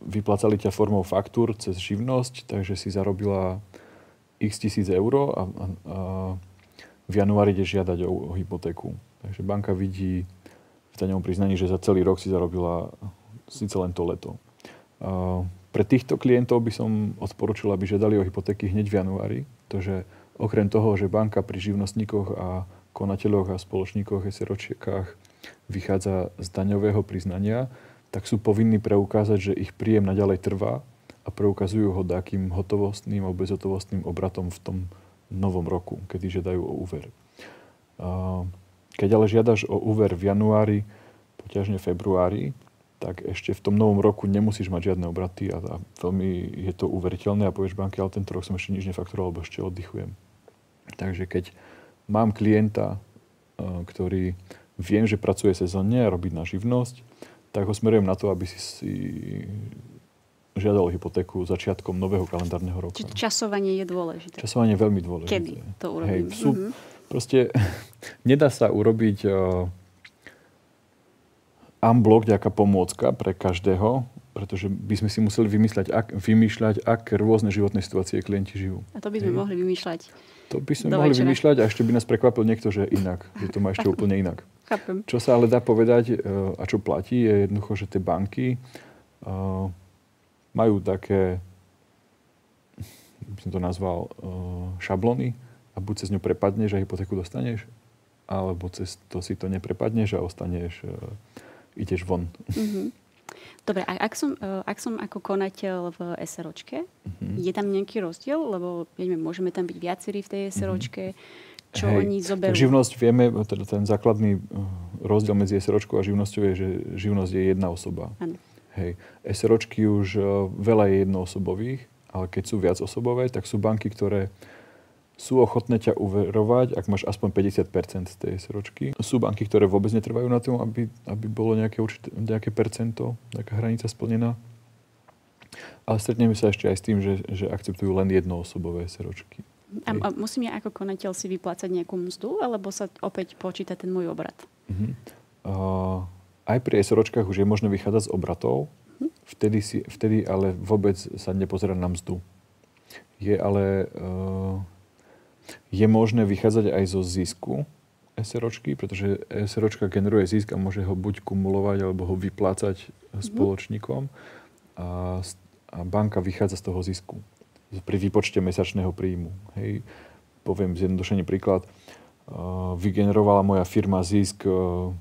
vyplácali ťa formou faktúr cez živnosť, takže si zarobila x tisíc eur a v januári ideš žiadať o hypotéku. Takže banka vidí v daňovom priznaní, že za celý rok si zarobila síce len to leto. Pre týchto klientov by som odporučil, aby žiadali o hypotéky hneď v januári, pretože okrem toho, že banka pri živnostníkoch a konateľoch a spoločníkoch SROčkách vychádza z daňového priznania, tak sú povinní preukázať, že ich príjem naďalej trvá a preukazujú ho takým hotovostným a bezhotovostným obratom v tom novom roku, kedy žiadajú o úver. Keď ale žiadaš o úver v januári, poťažne februári, tak ešte v tom novom roku nemusíš mať žiadne obraty a veľmi je to uveriteľné a povieš banke, ale tento rok som ešte nič nefakturoval, lebo ešte oddychujem. Takže keď mám klienta, ktorý viem, že pracuje sezónne a robí na živnosť, tak ho smerujem na to, aby si žiadal hypotéku začiatkom nového kalendárneho roka. Čiže časovanie je dôležité. Časovanie je veľmi dôležité. Kedy to urobím? Proste nedá sa urobiť unblock, nejaká pomôcka pre každého, pretože by sme si museli vymýšľať, aké rôzne životné situácie klienti žijú. A to by sme mohli vymýšľať. To by sme mohli vymýšľať a ešte by nás prekvapil niekto, že inak. Že to má ešte úplne inak. Chápem. Čo sa ale dá povedať a čo platí, je jednoducho, že tie banky majú také, by som to nazval, šablóny a buď cez ňu prepadneš a hypotéku dostaneš, alebo cez to si to neprepadneš a ostaneš ideš von. Dobre, a ak som ako konateľ v SROčke, je tam nejaký rozdiel? Lebo môžeme tam byť viacerí v tej SROčke. Čo oni zoberú? Živnosť vieme, teda ten základný rozdiel medzi SROčkou a živnosťou je, že živnosť je jedna osoba. Áno. Hej. SROčky už veľa je jednoosobových, ale keď sú viac osobové, tak sú banky, ktoré sú ochotné ťa uverovať, ak máš aspoň 50% z tej SROčky. Sú banky, ktoré vôbec netrvajú na tom, aby bolo nejaké percento, nejaká hranica splnená. Ale stretneme sa ešte aj s tým, že akceptujú len jednoosobové SROčky. A musím ja ako konateľ si vyplácať nejakú mzdu, alebo sa opäť počíta ten môj obrat? Aj pri SROčkách už je možné vychádzať z obratov, vtedy ale vôbec sa nepozerá na mzdu. Je ale je možné vychádzať aj zo zisku SROčky, pretože SROčka generuje zisk a môže ho buď kumulovať, alebo ho vyplácať spoločníkom. A banka vychádza z toho zisku pri výpočte mesačného príjmu. Hej. Poviem zjednodušený príklad. Vygenerovala moja firma zisk 30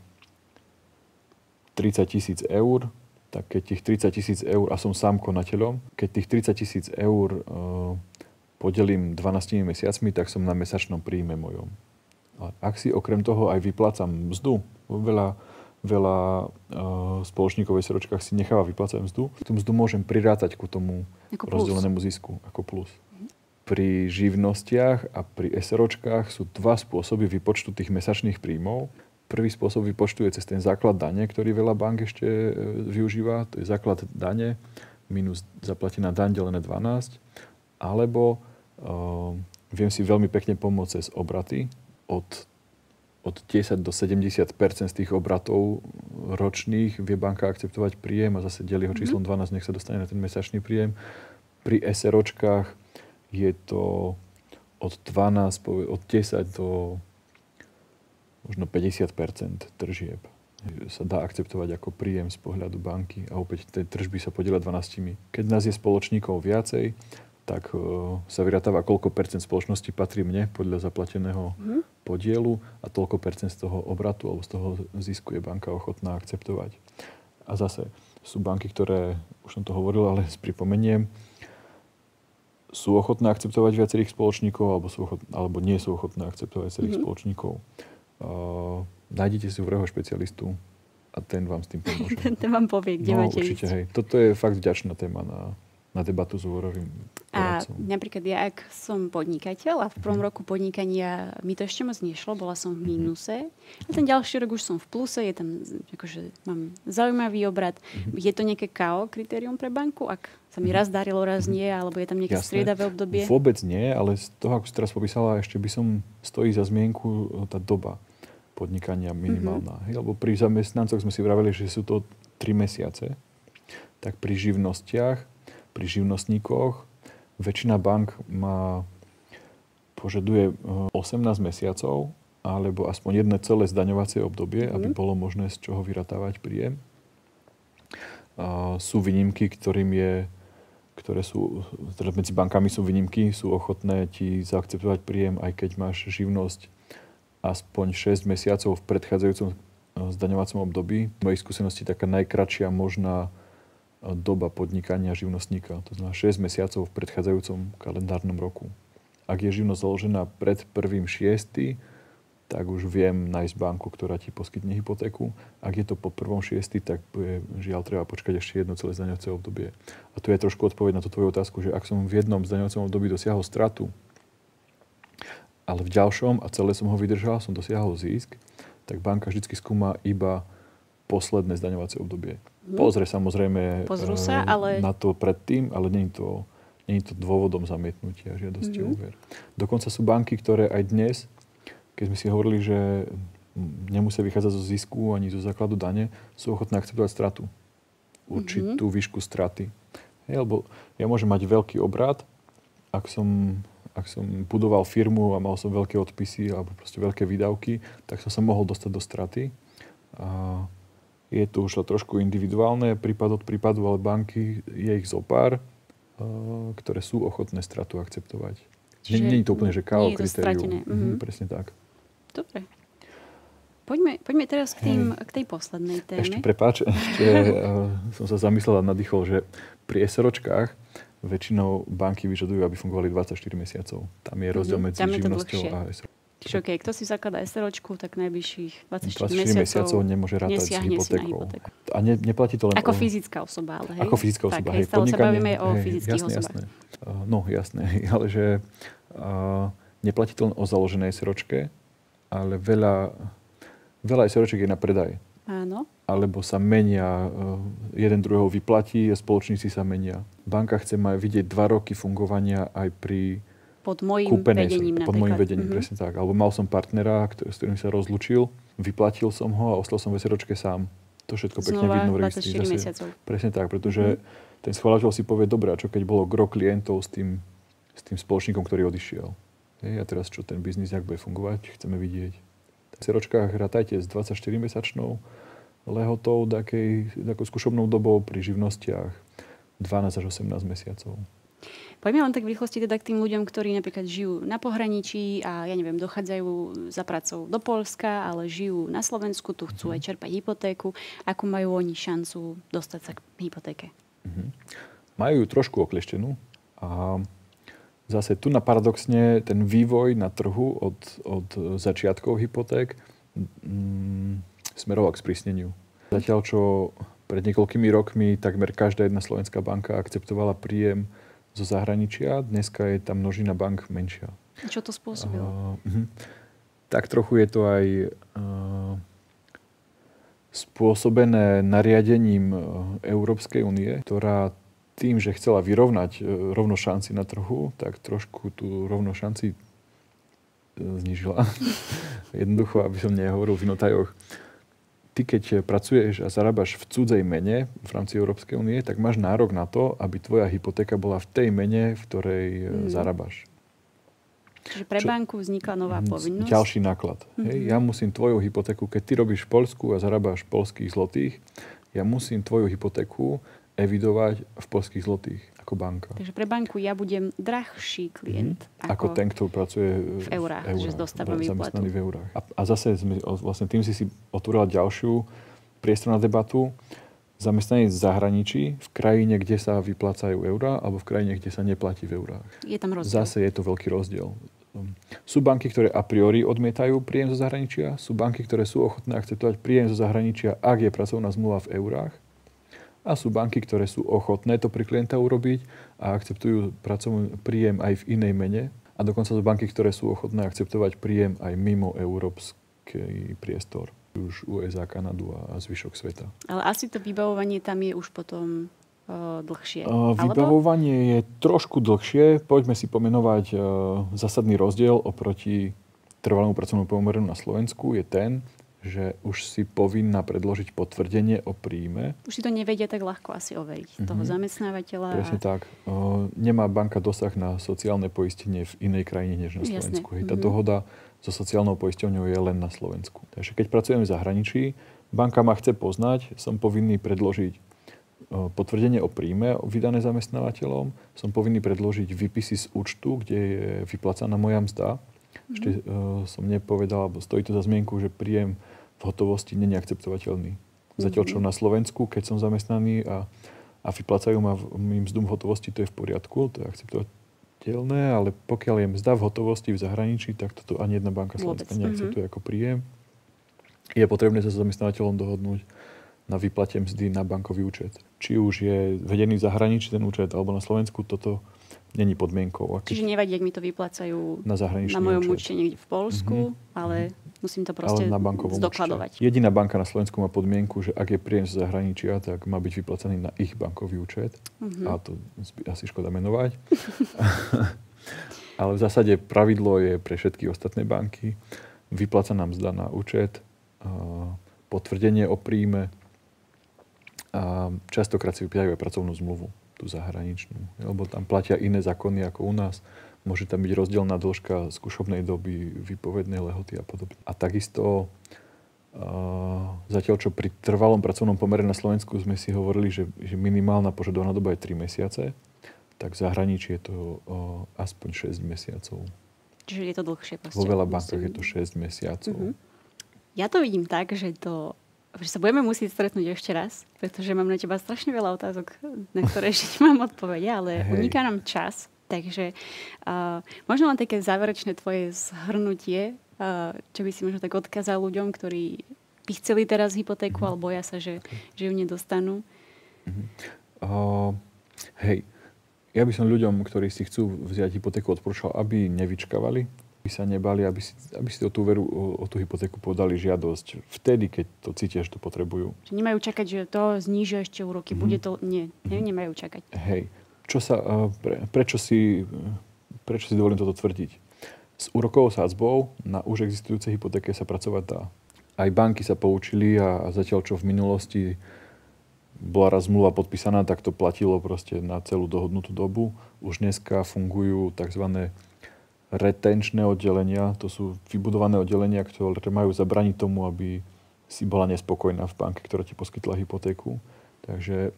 000 eur, tak keď tých 30 000 eur, a som sám konateľom, keď tých 30 000 eur podelím 12 mesiacmi, tak som na mesačnom príjme mojom. A ak si okrem toho aj vyplácam mzdu, veľa spoločníkov v SROčkách si necháva vyplácať mzdu, tú mzdu môžem prirátať ku tomu rozdelenému zisku ako plus. Pri živnostiach a pri SROčkách sú dva spôsoby výpočtu tých mesačných príjmov. Prvý spôsob vypočtu je cez ten základ dane, ktorý veľa bank ešte využíva. To je základ dane minus zaplatená daň delené 12. Alebo viem si veľmi pekne pomôcť cez obraty. Od 10 do 70% z tých obratov ročných vie banka akceptovať príjem a zase delí ho číslom 12, nech sa dostane na ten mesačný príjem. Pri SROčkách je to od 10 do možno 50% tržieb sa dá akceptovať ako príjem z pohľadu banky a opäť tie tržby sa podieľa 12. Keď nás je spoločníkov viacej, tak sa vyratáva, koľko percent spoločnosti patrí mne podľa zaplateného podielu a toľko percent z toho obratu alebo z toho zisku je banka ochotná akceptovať. A zase sú banky, ktoré, už som to hovoril, ale pripomeniem, sú ochotné akceptovať viacerých spoločníkov alebo nie sú ochotné akceptovať viacerých spoločníkov. Nájdete si vrého špecialistu a ten vám s tým pomôže. ten vám povie, kde máte určite, ísť. hej. Toto je fakt vďačná téma na debatu s úverovým poradcom. A napríklad ja, ak som podnikateľ a v prvom roku podnikania mi to ešte moc nešlo, bola som v mínuse a ten ďalší rok už som v pluse, je tam, akože mám zaujímavý obrad. Je to nejaké KO kritérium pre banku, ak sa mi raz darilo, raz nie, alebo je tam nejaké striedavé obdobie? Vôbec nie, ale z toho, ako si teraz popísala, ešte by som stojí za zmienku tá doba podnikania minimálna. Lebo pri zamestnancoch sme si vraveli, že sú to 3 mesiace. Tak pri živnostiach, pri živnostníkoch väčšina bank požaduje 18 mesiacov alebo aspoň jedno celé zdaňovacie obdobie, aby bolo možné z čoho vyratávať príjem. Sú výnimky, ktoré sú, teda medzi bankami sú výnimky, sú ochotné ti zaakceptovať príjem, aj keď máš živnosť aspoň 6 mesiacov v predchádzajúcom zdaňovacom období. V mojej skúsenosti taká najkratšia možná doba podnikania živnostníka. To znamená 6 mesiacov v predchádzajúcom kalendárnom roku. Ak je živnosť založená pred 1.6., tak už viem nájsť banku, ktorá ti poskytne hypotéku. Ak je to po 1.6., tak žiaľ treba počkať ešte jedno celé zdaňovacie obdobie. A tu je trošku odpoveď na tú tvoju otázku, že ak som v jednom zdaňovacom období dosiahol stratu, ale v ďalšom a celé som ho vydržal, som dosiahol zisk, tak banka vždy skúma iba posledné zdaňovacie obdobie. Pozrú sa, ale na to predtým, ale nie je to dôvodom zamietnutia žiadosti o úver. Dokonca sú banky, ktoré aj dnes, keď sme si hovorili, že nemusia vychádzať zo zisku ani zo základu dane, sú ochotné akceptovať stratu. Určitú výšku straty. Lebo ja môžem mať veľký obrat, ak som budoval firmu a mal som veľké odpisy alebo proste veľké výdavky, tak som sa mohol dostať do straty. A je to už trošku individuálne, prípad od prípadu, ale banky, je ich zopár, ktoré sú ochotné stratu akceptovať. Nie je to úplne, že KO kritérium. Presne tak. Dobre. Poďme teraz k tej poslednej téme. Ešte som sa zamyslel a nadýchol, že pri SROčkách väčšinou banky vyžadujú, aby fungovali 24 mesiacov. Tam je rozdiel medzi živnosťou a SRO. Čiže kto si zakladá SROčku, tak najbližších 24 mesiacov nemôže rátať s hypotékou. A neplatí to len ako fyzická osoba, ale hej? Ako fyzická osoba, hej. Stále sa bavíme o fyzických osobách. Jasné, ale že neplatí to len o založenej SROčke, ale veľa SROček je na predaj. Áno. Alebo sa menia, jeden druhého vyplatí a spoločníci sa menia. Banka chce vidieť 2 roky fungovania aj pri pod mojím vedením napríklad. Pod mojím vedením, presne tak. Alebo mal som partnera, s ktorým sa rozlúčil, vyplatil som ho a ostal som v SROčke sám. To všetko pekne vidno v registri. 24 mesiacov. Presne tak, pretože ten schvaľovateľ si povie, dobre, a čo keď bolo gro klientov s tým s tým spoločníkom, ktorý odišiel. A teraz čo ten biznis, jak bude fungovať, chceme vidieť. V CROčkách rátajte s 24-mesačnou lehotou, takou skúšobnou dobou, pri živnostiach 12 až 18 mesiacov. Poďme len tak v rýchlosti teda k tým ľuďom, ktorí napríklad žijú na pohraničí a ja neviem, dochádzajú za pracou do Poľska, ale žijú na Slovensku, tu chcú aj čerpať hypotéku. Ako majú oni šancu dostať sa k hypotéke? Majú ju trošku okleštenú a zase tu paradoxne ten vývoj na trhu od začiatkov hypoték smeroval k sprísneniu. Zatiaľ, čo pred niekoľkými rokmi takmer každá jedna slovenská banka akceptovala príjem zo zahraničia, dneska je tá množina bank menšia. Čo to spôsobilo? Tak trochu je to aj spôsobené nariadením Európskej únie, ktorá tým, že chcela vyrovnať rovnosť šanci na trhu, tak trošku tú rovnosť šanci znížila. Jednoducho, aby som nehovoril v inotajoch. Ty, keď pracuješ a zarábaš v cudzej mene v rámci Európskej únie, tak máš nárok na to, aby tvoja hypotéka bola v tej mene, v ktorej zarábaš. Čiže pre banku vznikla nová povinnosť? Ďalší náklad. Hej, ja musím tvoju hypotéku, keď ty robíš v Poľsku a zarábaš v poľských zlotých, ja musím tvoju hypotéku evidovať v poľských zlotých ako banka. Takže pre banku ja budem drahší klient. Ako ten, kto pracuje v eurách, že dostávam výplatu. Zamestnaný v eurách. A zase vlastne tým si otvorila ďalšiu priestor na debatu. Zamestnanec v zahraničí, v krajine, kde sa vyplácajú eurá, alebo v krajine, kde sa neplatí v eurách. Je tam rozdiel. Zase je to veľký rozdiel. Sú banky, ktoré a priori odmietajú príjem zo zahraničia. Sú banky, ktoré sú ochotné akceptovať príjem zo zahraničia, ak je pracovná zmluva v eurách. A sú banky, ktoré sú ochotné to pri klienta urobiť a akceptujú pracovný príjem aj v inej mene. A dokonca sú banky, ktoré sú ochotné akceptovať príjem aj mimo európsky priestor. Už USA, Kanadu a zvyšok sveta. Ale asi to vybavovanie tam je už potom dlhšie. Vybavovanie je trošku dlhšie. Poďme si pomenovať zásadný rozdiel oproti trvalému pracovnému pomeru na Slovensku je ten, že už si povinná predložiť potvrdenie o príjme. Už si to nevedia tak ľahko asi overiť. Toho zamestnávateľa. Presne tak. Nemá banka dosah na sociálne poistenie v inej krajine než na Slovensku. Tá dohoda so sociálnou poisťovňou je len na Slovensku. Takže keď pracujeme v zahraničí, banka ma chce poznať, som povinný predložiť potvrdenie o príjme vydané zamestnávateľom, som povinný predložiť výpisy z účtu, kde je vyplacaná moja mzda. Ešte som nepovedal, alebo stojí to za zmienku, že príjem v hotovosti nie je akceptovateľný. Zatiaľ čo na Slovensku, keď som zamestnaný a vyplácajú ma mzdu v hotovosti, to je v poriadku, to je akceptovateľné, ale pokiaľ je mzda v hotovosti v zahraničí, tak toto ani jedna banka slovenská neakceptuje ako príjem. Je potrebné sa s zamestnávateľom dohodnúť na výplate mzdy na bankový účet. Či už je vedený v zahraničí ten účet, alebo na Slovensku, toto není podmienkou. Čiže nevadí, ak mi to vyplácajú na mojom účte niekde v Poľsku, ale musím to proste zdokladovať. Jediná banka na Slovensku má podmienku, že ak je príjem z zahraničia, tak má byť vyplacený na ich bankový účet. A to asi škoda menovať. Ale v zásade pravidlo je pre všetky ostatné banky. Vyplacaná mzda na účet, potvrdenie o príjme a častokrát si vypýtajú aj pracovnú zmluvu. Zahraničnú, lebo tam platia iné zákony ako u nás. Môže tam byť rozdielna dĺžka skúšobnej doby, výpovednej lehoty a podobne. A takisto zatiaľ, čo pri trvalom pracovnom pomere na Slovensku sme si hovorili, že minimálna požadovaná doba je 3 mesiace, tak v zahraničí je to aspoň 6 mesiacov. Čiže je to dlhšie. Vo veľa bankách je to 6 mesiacov. Ja to vidím tak, že sa budeme musieť stretnúť ešte raz, pretože mám na teba strašne veľa otázok, na ktoré ešte nemám odpovede, ale uniká nám čas. Takže možno len také záverečné tvoje zhrnutie, čo by si možno tak odkázal ľuďom, ktorí by chceli teraz hypotéku, ale boja sa, že ju nedostanú. Ja by som ľuďom, ktorí si chcú vziať hypotéku, odporúčal, aby nevyčkávali, aby sa nebali, aby si o tú hypotéku podali žiadosť vtedy, keď to cítia, že to potrebujú. Že nemajú čakať, že to zníži ešte úroky. Bude to... Nie, nemajú čakať. Hej. Prečo si dovolím toto tvrdiť? S úrokovou sadzbou na už existujúcej hypotéke sa pracovať dá. Aj banky sa poučili a zatiaľ, čo v minulosti bola raz zmluva podpísaná, tak to platilo proste na celú dohodnutú dobu. Už dneska fungujú tzv. Retenčné oddelenia. To sú vybudované oddelenia, ktoré majú zabraniť tomu, aby si bola nespokojná v banke, ktorá ti poskytla hypotéku. Takže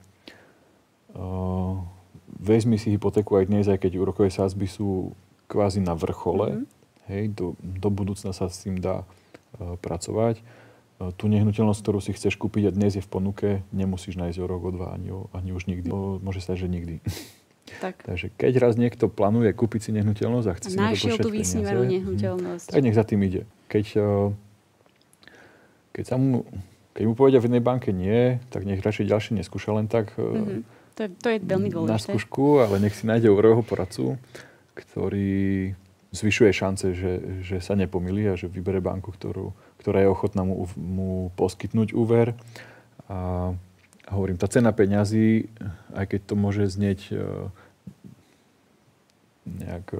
vezmi si hypotéku aj dnes, aj keď úrokové sadzby sú kvázi na vrchole. Hej, do budúcna sa s tým dá pracovať. Tú nehnuteľnosť, ktorú si chceš kúpiť a dnes je v ponuke, nemusíš nájsť o rok, o dva, ani už nikdy. Môže sa, že nikdy. Tak. Takže keď raz niekto plánuje kúpiť si nehnuteľnosť a chce si na to pošetriť tú vysnívanú nehnuteľnosť. Tak nech za tým ide. Keď mu povedia v jednej banke nie, tak nech radšej ďalšie neskúša len tak to je veľmi dôležité. Na skúšku, ale nech si nájde úverového poradcu, ktorý zvyšuje šance, že sa nepomýli a že vybere banku, ktorá je ochotná mu poskytnúť úver. A hovorím, tá cena peňazí, aj keď to môže znieť nejak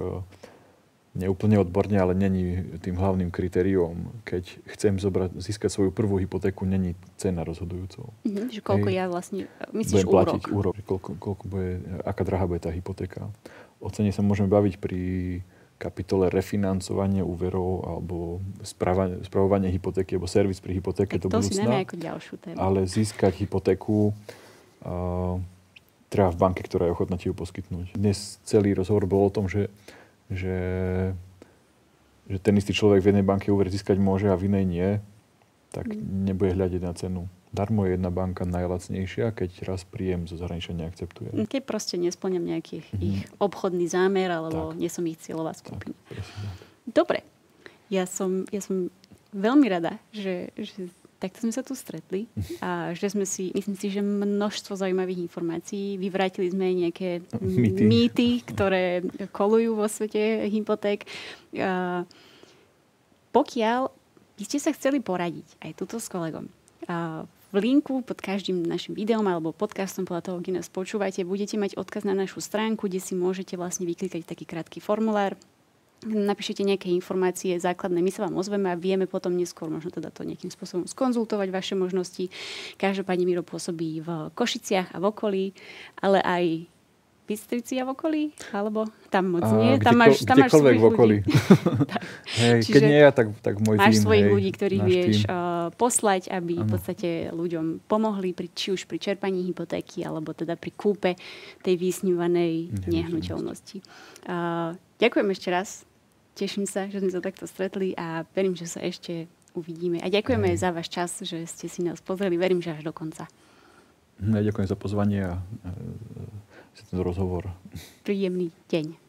neúplne odborne, ale není tým hlavným kritériom. Keď chcem získať svoju prvú hypotéku, není cena rozhodujúcou. Že koľko ja vlastne, myslíš úrok? Úrok. Koľko bude, aká drahá bude tá hypotéka. O cene sa môžeme baviť pri kapitole refinancovanie úverov alebo spravovanie hypotéky alebo servis pri hypotéke do budúcna. To si najmä ako ďalšiu tému. Ale získať hypotéku treba v banke, ktorá je ochotná ti ju poskytnúť. Dnes celý rozhovor bol o tom, že ten istý človek v jednej banke úver získať môže a v inej nie, tak nebude hľadiť na cenu. Darmo je jedna banka najlacnejšia, keď raz príjem zo zahraničia neakceptuje. Keď proste nespĺňam nejaký ich obchodný zámer, alebo nie som ich cieľová skupina. Dobre. Ja som veľmi rada, že takto sme sa tu stretli a že sme myslím si, že množstvo zaujímavých informácií. Vyvrátili sme nejaké mýty, ktoré kolujú vo svete hypoték. Pokiaľ by ste sa chceli poradiť aj tuto s kolegom, v linku pod každým našim videom alebo podcastom, podľa toho, kde nás počúvate, budete mať odkaz na našu stránku, kde si môžete vlastne vyklikať taký krátky formulár. Napíšete nejaké informácie základné, my sa vám ozveme a vieme potom neskôr možno teda to nejakým spôsobom skonzultovať vaše možnosti. Každopádne Miro pôsobí v Košiciach a v okolí, ale aj v Bystrici a v okolí? Alebo tam moc nie? Tam máš svojich v okolí. Hej, keď nie ja, tak môj tým. Máš svojich ľudí, ktorých vieš poslať, aby v podstate ľuďom pomohli, či už pri čerpaní hypotéky, alebo teda pri kúpe tej vysnívanej nehnuteľnosti. Ďakujem ešte raz. Teším sa, že sme sa takto stretli a verím, že sa ešte uvidíme. A ďakujeme za váš čas, že ste si nás pozreli. Verím, že až do konca. Ja ďakujem za pozvanie a za ten rozhovor. Príjemný deň.